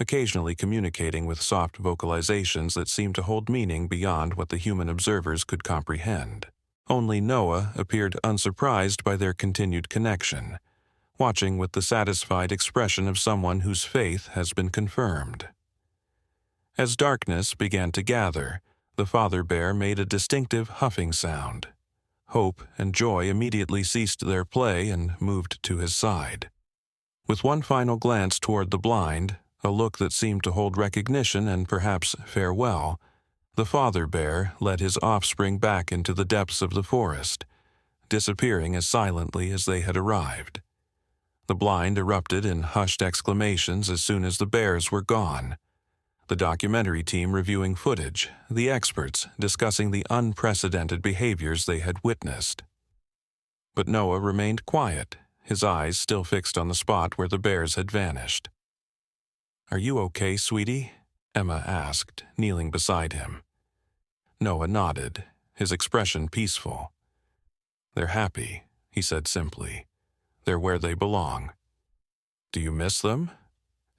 occasionally communicating with soft vocalizations that seemed to hold meaning beyond what the human observers could comprehend. Only Noah appeared unsurprised by their continued connection, watching with the satisfied expression of someone whose faith has been confirmed. As darkness began to gather, the father bear made a distinctive huffing sound. Hope and Joy immediately ceased their play and moved to his side. With one final glance toward the blind, a look that seemed to hold recognition and perhaps farewell, the father bear led his offspring back into the depths of the forest, disappearing as silently as they had arrived. The blind erupted in hushed exclamations as soon as the bears were gone. The documentary team reviewing footage, the experts discussing the unprecedented behaviors they had witnessed. But Noah remained quiet, his eyes still fixed on the spot where the bears had vanished. "Are you okay, sweetie?" Emma asked, kneeling beside him. Noah nodded, his expression peaceful. "They're happy," he said simply. "They're where they belong." "Do you miss them?"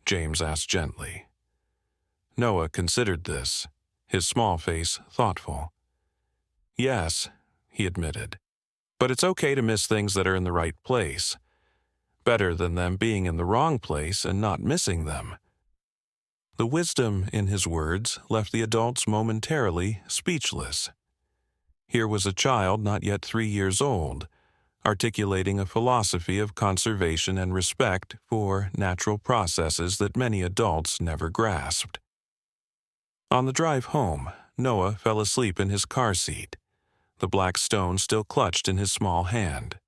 James asked gently. Noah considered this, his small face thoughtful. "Yes," he admitted, "but it's okay to miss things that are in the right place. Better than them being in the wrong place and not missing them." The wisdom in his words left the adults momentarily speechless. Here was a child not yet 3 years old, articulating a philosophy of conservation and respect for natural processes that many adults never grasped. On the drive home, Noah fell asleep in his car seat, the black stone still clutched in his small hand.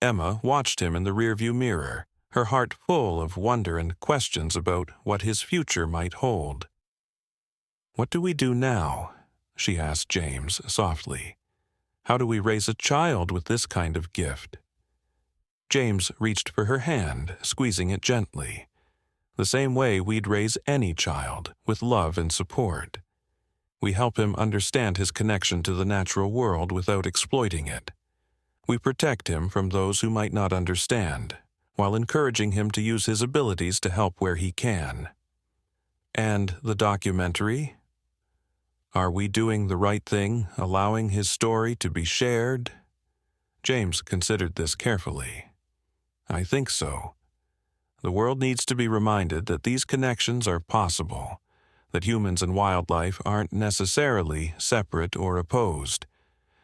Emma watched him in the rearview mirror, her heart full of wonder and questions about what his future might hold. "What do we do now?" she asked James softly. "How do we raise a child with this kind of gift?" James reached for her hand, squeezing it gently, the same way we'd raise any child, with love and support. We help him understand his connection to the natural world without exploiting it. We protect him from those who might not understand, while encouraging him to use his abilities to help where he can. And the documentary? Are we doing the right thing, allowing his story to be shared? James considered this carefully. "I think so. The world needs to be reminded that these connections are possible, that humans and wildlife aren't necessarily separate or opposed.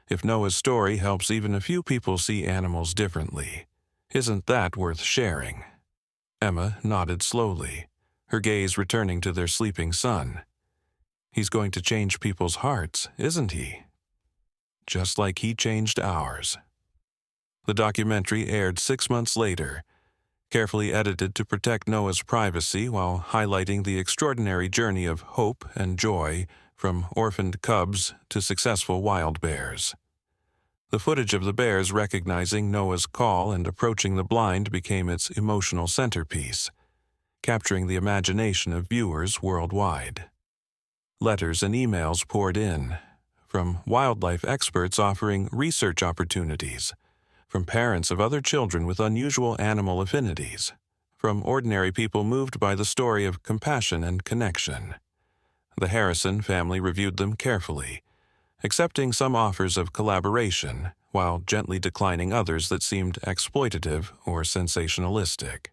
If Noah's story helps even a few people see animals differently, isn't that worth sharing?" Emma nodded slowly, her gaze returning to their sleeping son. "He's going to change people's hearts, isn't he? Just like he changed ours." The documentary aired 6 months later, carefully edited to protect Noah's privacy while highlighting the extraordinary journey of hope and joy from orphaned cubs to successful wild bears. The footage of the bears recognizing Noah's call and approaching the blind became its emotional centerpiece, capturing the imagination of viewers worldwide. Letters and emails poured in, from wildlife experts offering research opportunities, from parents of other children with unusual animal affinities, from ordinary people moved by the story of compassion and connection. The Harrison family reviewed them carefully, accepting some offers of collaboration while gently declining others that seemed exploitative or sensationalistic.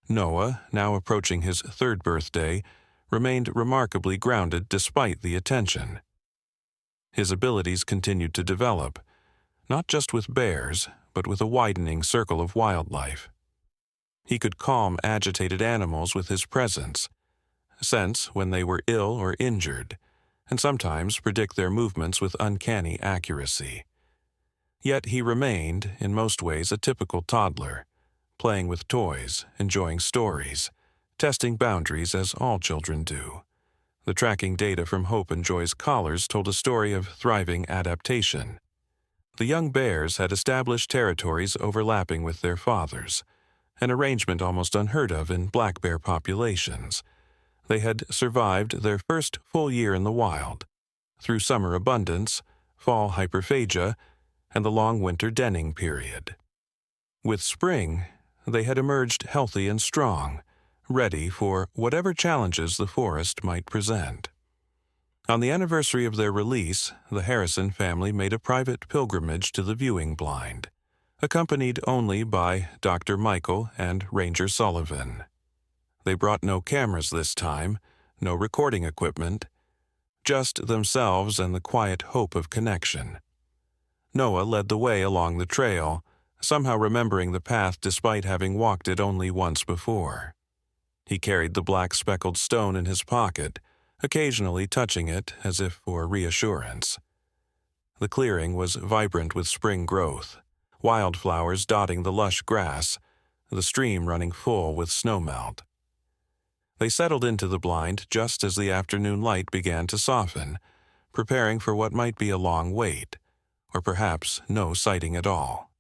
Noah, now approaching his 3rd birthday, remained remarkably grounded despite the attention. His abilities continued to develop, not just with bears, but with a widening circle of wildlife. He could calm agitated animals with his presence, sense when they were ill or injured, and sometimes predict their movements with uncanny accuracy. Yet he remained, in most ways, a typical toddler, playing with toys, enjoying stories, testing boundaries as all children do. The tracking data from Hope and Joy's collars told a story of thriving adaptation. The young bears had established territories overlapping with their fathers, an arrangement almost unheard of in black bear populations. They had survived their first full year in the wild, through summer abundance, fall hyperphagia, and the long winter denning period. With spring, they had emerged healthy and strong, ready for whatever challenges the forest might present. On the anniversary of their release, the Harrison family made a private pilgrimage to the viewing blind, accompanied only by Dr. Michael and Ranger Sullivan. They brought no cameras this time, no recording equipment, just themselves and the quiet hope of connection. Noah led the way along the trail, somehow remembering the path despite having walked it only once before. He carried the black speckled stone in his pocket, occasionally touching it as if for reassurance. The clearing was vibrant with spring growth, wildflowers dotting the lush grass, the stream running full with snowmelt. They settled into the blind just as the afternoon light began to soften, preparing for what might be a long wait, or perhaps no sighting at all.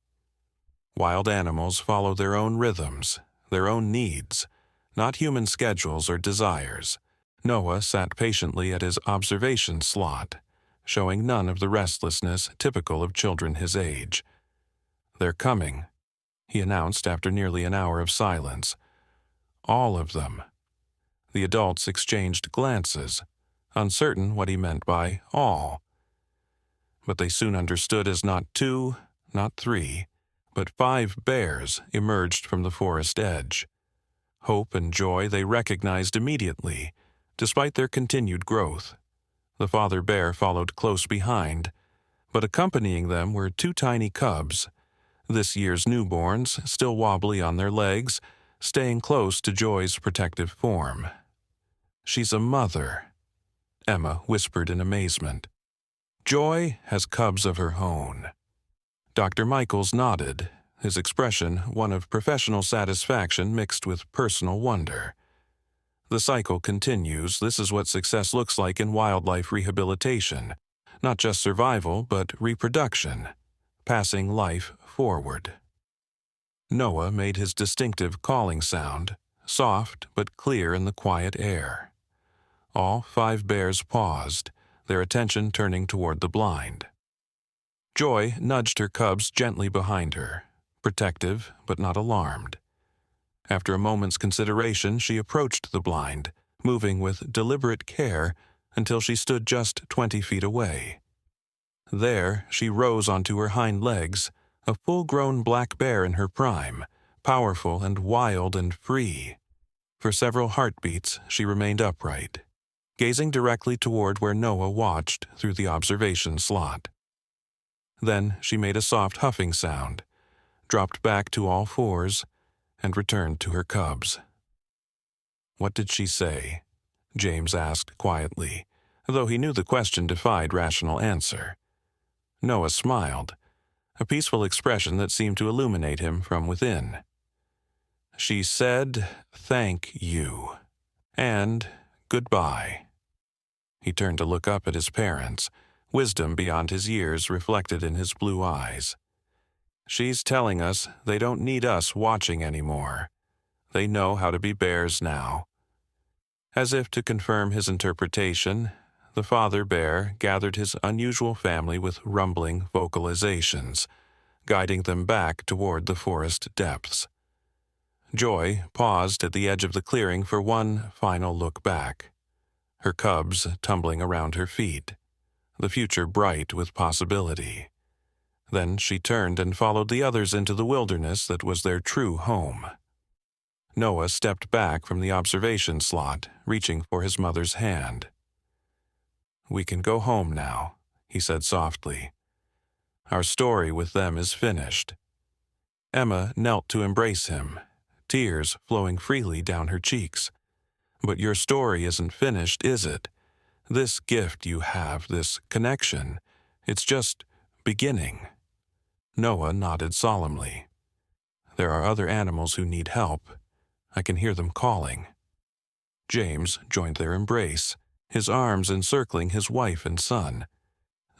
Wild animals follow their own rhythms, their own needs, not human schedules or desires. Noah sat patiently at his observation slot, showing none of the restlessness typical of children his age. "They're coming," he announced after nearly an hour of silence. "All of them." The adults exchanged glances, uncertain what he meant by all. But they soon understood as not 2, not 3, but 5 bears emerged from the forest edge. Hope and joy they recognized immediately, despite their continued growth. The father bear followed close behind, but accompanying them were 2 tiny cubs, this year's newborns still wobbly on their legs, staying close to Joy's protective form. "She's a mother," Emma whispered in amazement. "Joy has cubs of her own." Dr. Michaels nodded, his expression one of professional satisfaction mixed with personal wonder. The cycle continues. This is what success looks like in wildlife rehabilitation. Not just survival, but reproduction, passing life forward. Noah made his distinctive calling sound, soft but clear in the quiet air. All 5 bears paused, their attention turning toward the blind. Joy nudged her cubs gently behind her, protective but not alarmed. After a moment's consideration, she approached the blind, moving with deliberate care until she stood just 20 feet away. There, she rose onto her hind legs, a full-grown black bear in her prime, powerful and wild and free. For several heartbeats, she remained upright, gazing directly toward where Noah watched through the observation slot. Then she made a soft huffing sound, dropped back to all fours, and returned to her cubs. "What did she say?" James asked quietly, though he knew the question defied rational answer. Noah smiled, a peaceful expression that seemed to illuminate him from within. "She said, 'Thank you,' and 'goodbye.'" He turned to look up at his parents, wisdom beyond his years reflected in his blue eyes. "She's telling us they don't need us watching anymore. They know how to be bears now." As if to confirm his interpretation, the father bear gathered his unusual family with rumbling vocalizations, guiding them back toward the forest depths. Joy paused at the edge of the clearing for one final look back, her cubs tumbling around her feet, the future bright with possibility. Then she turned and followed the others into the wilderness that was their true home. Noah stepped back from the observation slot, reaching for his mother's hand. "We can go home now," he said softly. "Our story with them is finished." Emma knelt to embrace him, tears flowing freely down her cheeks. "But your story isn't finished, is it? This gift you have, this connection, it's just beginning." Noah nodded solemnly. "There are other animals who need help. I can hear them calling." James joined their embrace, his arms encircling his wife and son.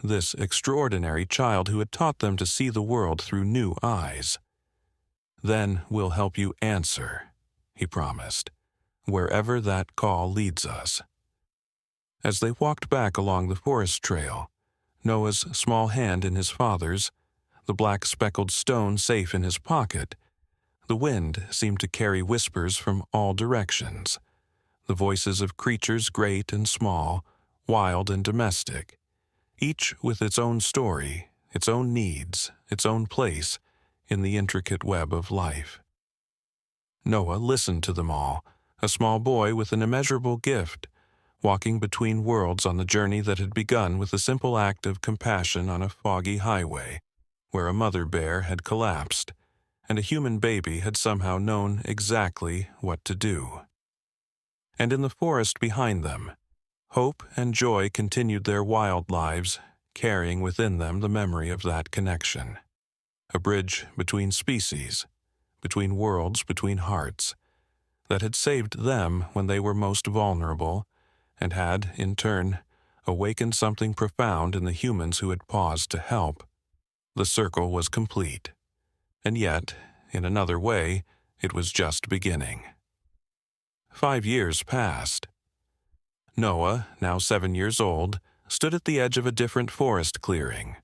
this extraordinary child who had taught them to see the world through new eyes. "Then we'll help you answer," he promised, "wherever that call leads us." As they walked back along the forest trail, Noah's small hand in his father's, the black speckled stone safe in his pocket, the wind seemed to carry whispers from all directions, the voices of creatures great and small, wild and domestic, each with its own story, its own needs, its own place in the intricate web of life. Noah listened to them all, a small boy with an immeasurable gift, walking between worlds on the journey that had begun with a simple act of compassion on a foggy highway, where a mother bear had collapsed, and a human baby had somehow known exactly what to do. And in the forest behind them, hope and joy continued their wild lives, carrying within them the memory of that connection. A bridge between species, between worlds, between hearts, that had saved them when they were most vulnerable, and had, in turn, awakened something profound in the humans who had paused to help. The circle was complete. And yet, in another way, it was just beginning. 5 years passed. Noah, now 7 years old, stood at the edge of a different forest clearing,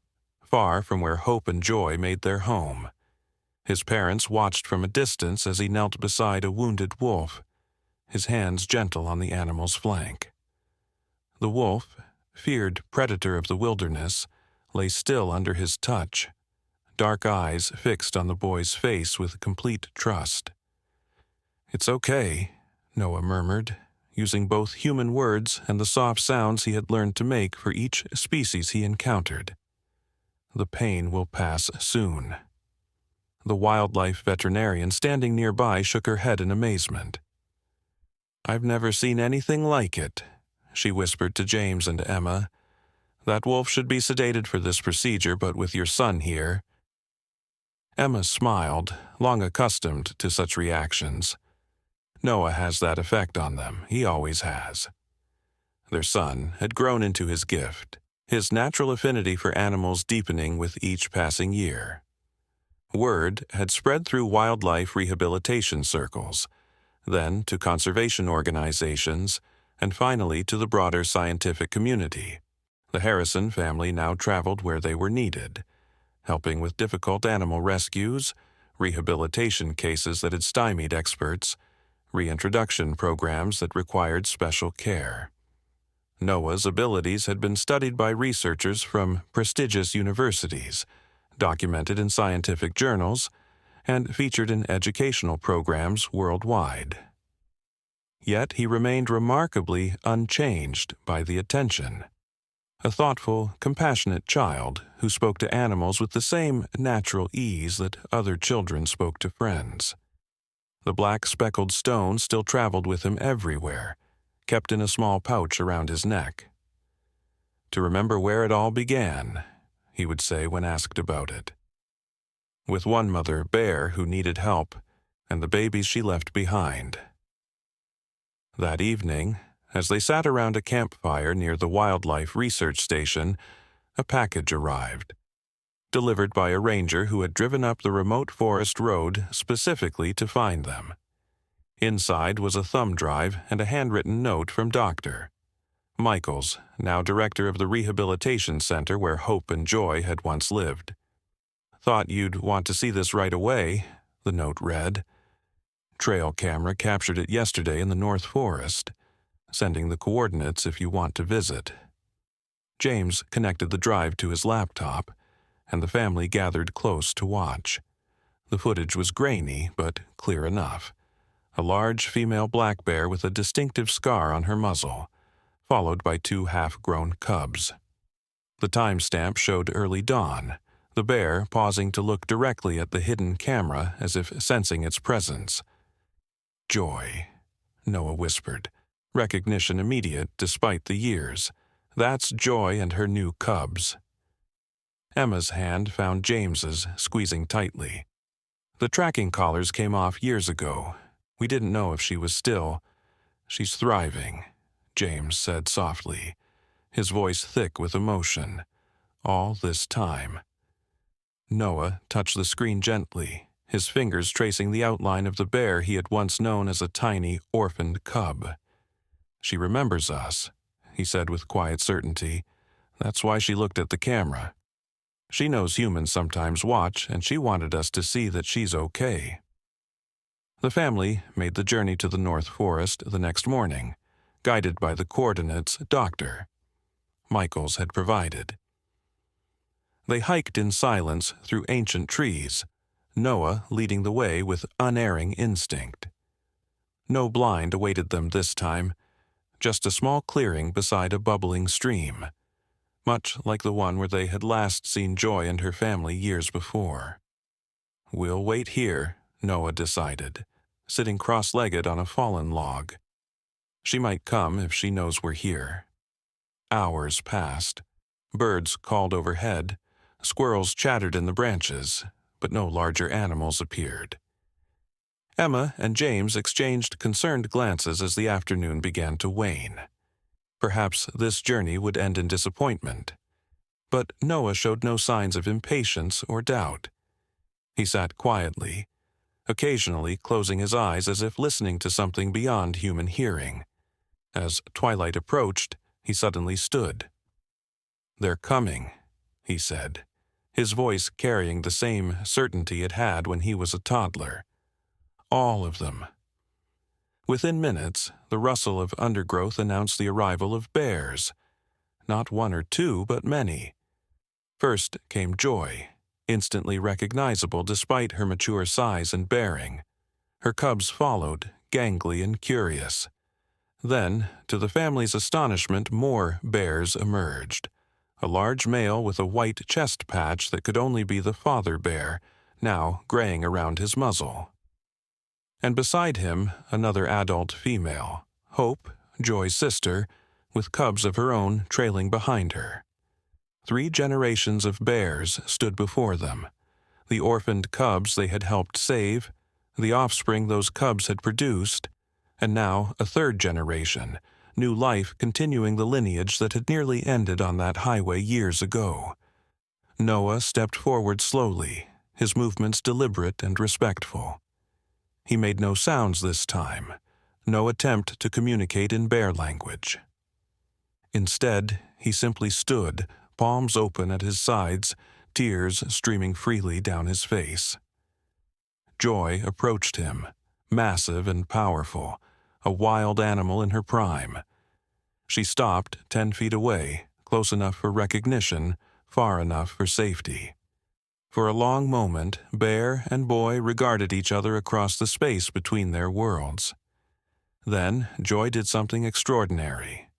far from where hope and joy made their home. His parents watched from a distance as he knelt beside a wounded wolf, his hands gentle on the animal's flank. The wolf, feared predator of the wilderness, lay still under his touch, dark eyes fixed on the boy's face with complete trust. "It's okay," Noah murmured, using both human words and the soft sounds he had learned to make for each species he encountered. "The pain will pass soon." The wildlife veterinarian standing nearby shook her head in amazement. "I've never seen anything like it," she whispered to James and Emma. "That wolf should be sedated for this procedure, but with your son here—" Emma smiled, long accustomed to such reactions. Noah has that effect on them, he always has. Their son had grown into his gift, his natural affinity for animals deepening with each passing year. Word had spread through wildlife rehabilitation circles, then to conservation organizations, and finally to the broader scientific community. The Harrison family now traveled where they were needed, helping with difficult animal rescues, rehabilitation cases that had stymied experts, reintroduction programs that required special care. Noah's abilities had been studied by researchers from prestigious universities, documented in scientific journals, and featured in educational programs worldwide. Yet he remained remarkably unchanged by the attention. A thoughtful, compassionate child who spoke to animals with the same natural ease that other children spoke to friends. The black speckled stone still traveled with him everywhere, kept in a small pouch around his neck. "To remember where it all began," he would say when asked about it. With one mother bear who needed help, and the babies she left behind. That evening, as they sat around a campfire near the wildlife research station, a package arrived, delivered by a ranger who had driven up the remote forest road specifically to find them. Inside was a thumb drive and a handwritten note from Dr. Michaels, now director of the rehabilitation center where Hope and Joy had once lived. "Thought you'd want to see this right away," the note read. "Trail camera captured it yesterday in the North Forest. Sending the coordinates if you want to visit." James connected the drive to his laptop, and the family gathered close to watch. The footage was grainy, but clear enough. A large female black bear with a distinctive scar on her muzzle, followed by 2 half-grown cubs. The timestamp showed early dawn, the bear pausing to look directly at the hidden camera as if sensing its presence. "Joy," Noah whispered, recognition immediate despite the years. "That's Joy and her new cubs." Emma's hand found James's, squeezing tightly. "The tracking collars came off years ago. We didn't know if she was still." "She's thriving," James said softly, his voice thick with emotion. All this time. Noah touched the screen gently, his fingers tracing the outline of the bear he had once known as a tiny, orphaned cub. "She remembers us," he said with quiet certainty. "That's why she looked at the camera. She knows humans sometimes watch, and she wanted us to see that she's okay." The family made the journey to the North Forest the next morning, guided by the coordinates Dr. Michaels had provided. They hiked in silence through ancient trees, Noah leading the way with unerring instinct. No blind awaited them this time, just a small clearing beside a bubbling stream, much like the one where they had last seen Joy and her family years before. "We'll wait here," Noah decided, sitting cross-legged on a fallen log. "She might come if she knows we're here." Hours passed. Birds called overhead, squirrels chattered in the branches, but no larger animals appeared. Emma and James exchanged concerned glances as the afternoon began to wane. Perhaps this journey would end in disappointment. But Noah showed no signs of impatience or doubt. He sat quietly, occasionally closing his eyes as if listening to something beyond human hearing. As twilight approached, he suddenly stood. "They're coming," he said, his voice carrying the same certainty it had when he was a toddler. "All of them." Within minutes, the rustle of undergrowth announced the arrival of bears. Not one or two, but many. First came Joy, instantly recognizable despite her mature size and bearing. Her cubs followed, gangly and curious. Then, to the family's astonishment, more bears emerged. A large male with a white chest patch that could only be the father bear, now graying around his muzzle. And beside him, another adult female, Hope, Joy's sister, with cubs of her own trailing behind her. 3 generations of bears stood before them, the orphaned cubs they had helped save, the offspring those cubs had produced, and now a 3rd generation, new life continuing the lineage that had nearly ended on that highway years ago. Noah stepped forward slowly, his movements deliberate and respectful. He made no sounds this time, no attempt to communicate in bear language. Instead, he simply stood, palms open at his sides, tears streaming freely down his face. Joy approached him, massive and powerful, a wild animal in her prime. She stopped 10 feet away, close enough for recognition, far enough for safety. For a long moment, bear and boy regarded each other across the space between their worlds. Then, Joy did something extraordinary.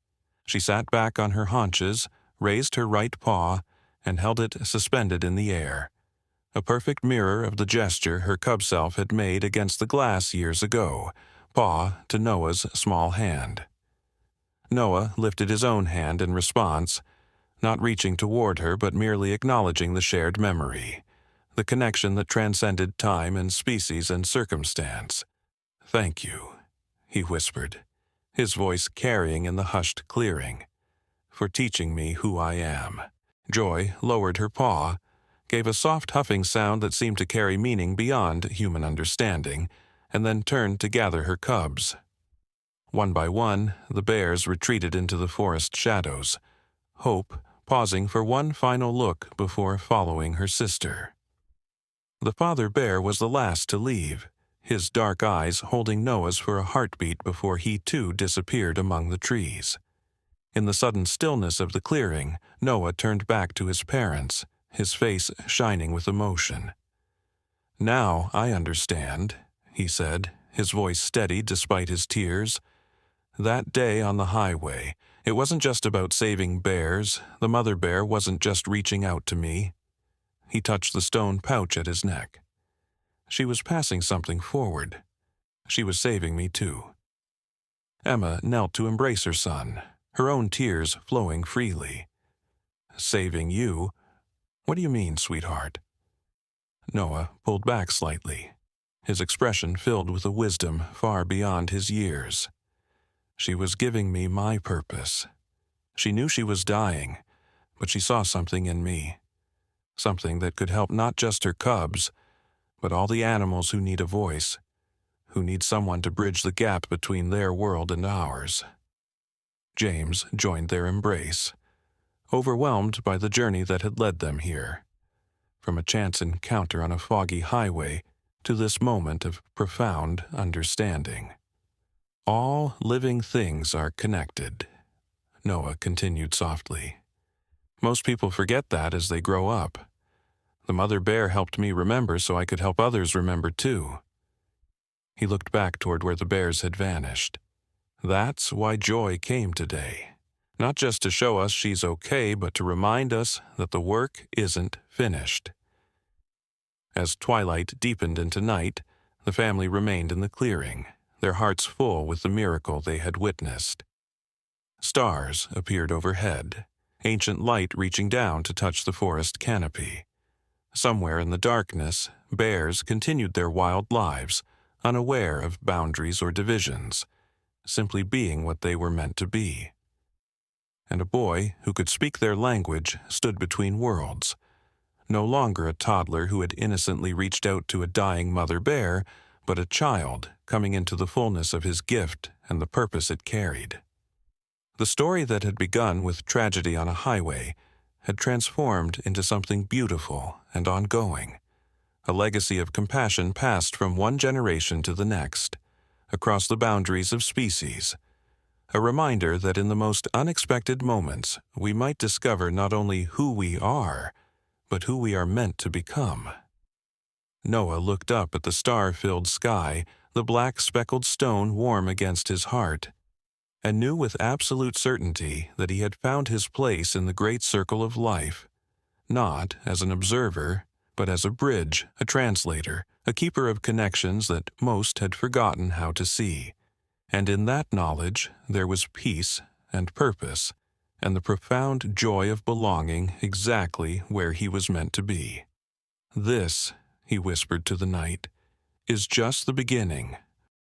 She sat back on her haunches, raised her right paw, and held it suspended in the air, a perfect mirror of the gesture her cub self had made against the glass years ago, paw to Noah's small hand. Noah lifted his own hand in response, not reaching toward her but merely acknowledging the shared memory, the connection that transcended time and species and circumstance. "Thank you," he whispered, his voice carrying in the hushed clearing, "for teaching me who I am." Joy lowered her paw, gave a soft huffing sound that seemed to carry meaning beyond human understanding, and then turned to gather her cubs. One by one, the bears retreated into the forest shadows, Hope pausing for one final look before following her sister. The father bear was the last to leave, his dark eyes holding Noah's for a heartbeat before he too disappeared among the trees. In the sudden stillness of the clearing, Noah turned back to his parents, his face shining with emotion. "Now I understand," he said, his voice steady despite his tears. "That day on the highway, it wasn't just about saving bears. The mother bear wasn't just reaching out to me." He touched the stone pouch at his neck. "She was passing something forward. She was saving me too." Emma knelt to embrace her son, her own tears flowing freely. "Saving you? What do you mean, sweetheart?" Noah pulled back slightly, his expression filled with a wisdom far beyond his years. "She was giving me my purpose. She knew she was dying, but she saw something in me. Something that could help not just her cubs, but all the animals who need a voice, who need someone to bridge the gap between their world and ours. James joined their embrace, overwhelmed by the journey that had led them here. From a chance encounter on a foggy highway to this moment of profound understanding. All living things are connected, Noah continued softly. Most people forget that as they grow up. The mother bear helped me remember so I could help others remember too. He looked back toward where the bears had vanished. That's why Joy came today. Not just to show us she's okay, but to remind us that the work isn't finished. As twilight deepened into night, the family remained in the clearing, their hearts full with the miracle they had witnessed. Stars appeared overhead, ancient light reaching down to touch the forest canopy. Somewhere in the darkness, bears continued their wild lives, unaware of boundaries or divisions, simply being what they were meant to be. And a boy who could speak their language stood between worlds, no longer a toddler who had innocently reached out to a dying mother bear, but a child coming into the fullness of his gift and the purpose it carried. The story that had begun with tragedy on a highway had transformed into something beautiful and ongoing, a legacy of compassion passed from one generation to the next, across the boundaries of species, a reminder that in the most unexpected moments we might discover not only who we are, but who we are meant to become. Noah looked up at the star-filled sky, the black speckled stone warm against his heart, and knew with absolute certainty that he had found his place in the great circle of life, not as an observer, but as a bridge, a translator, a keeper of connections that most had forgotten how to see. And in that knowledge there was peace and purpose, and the profound joy of belonging exactly where he was meant to be. This, he whispered to the night, is just the beginning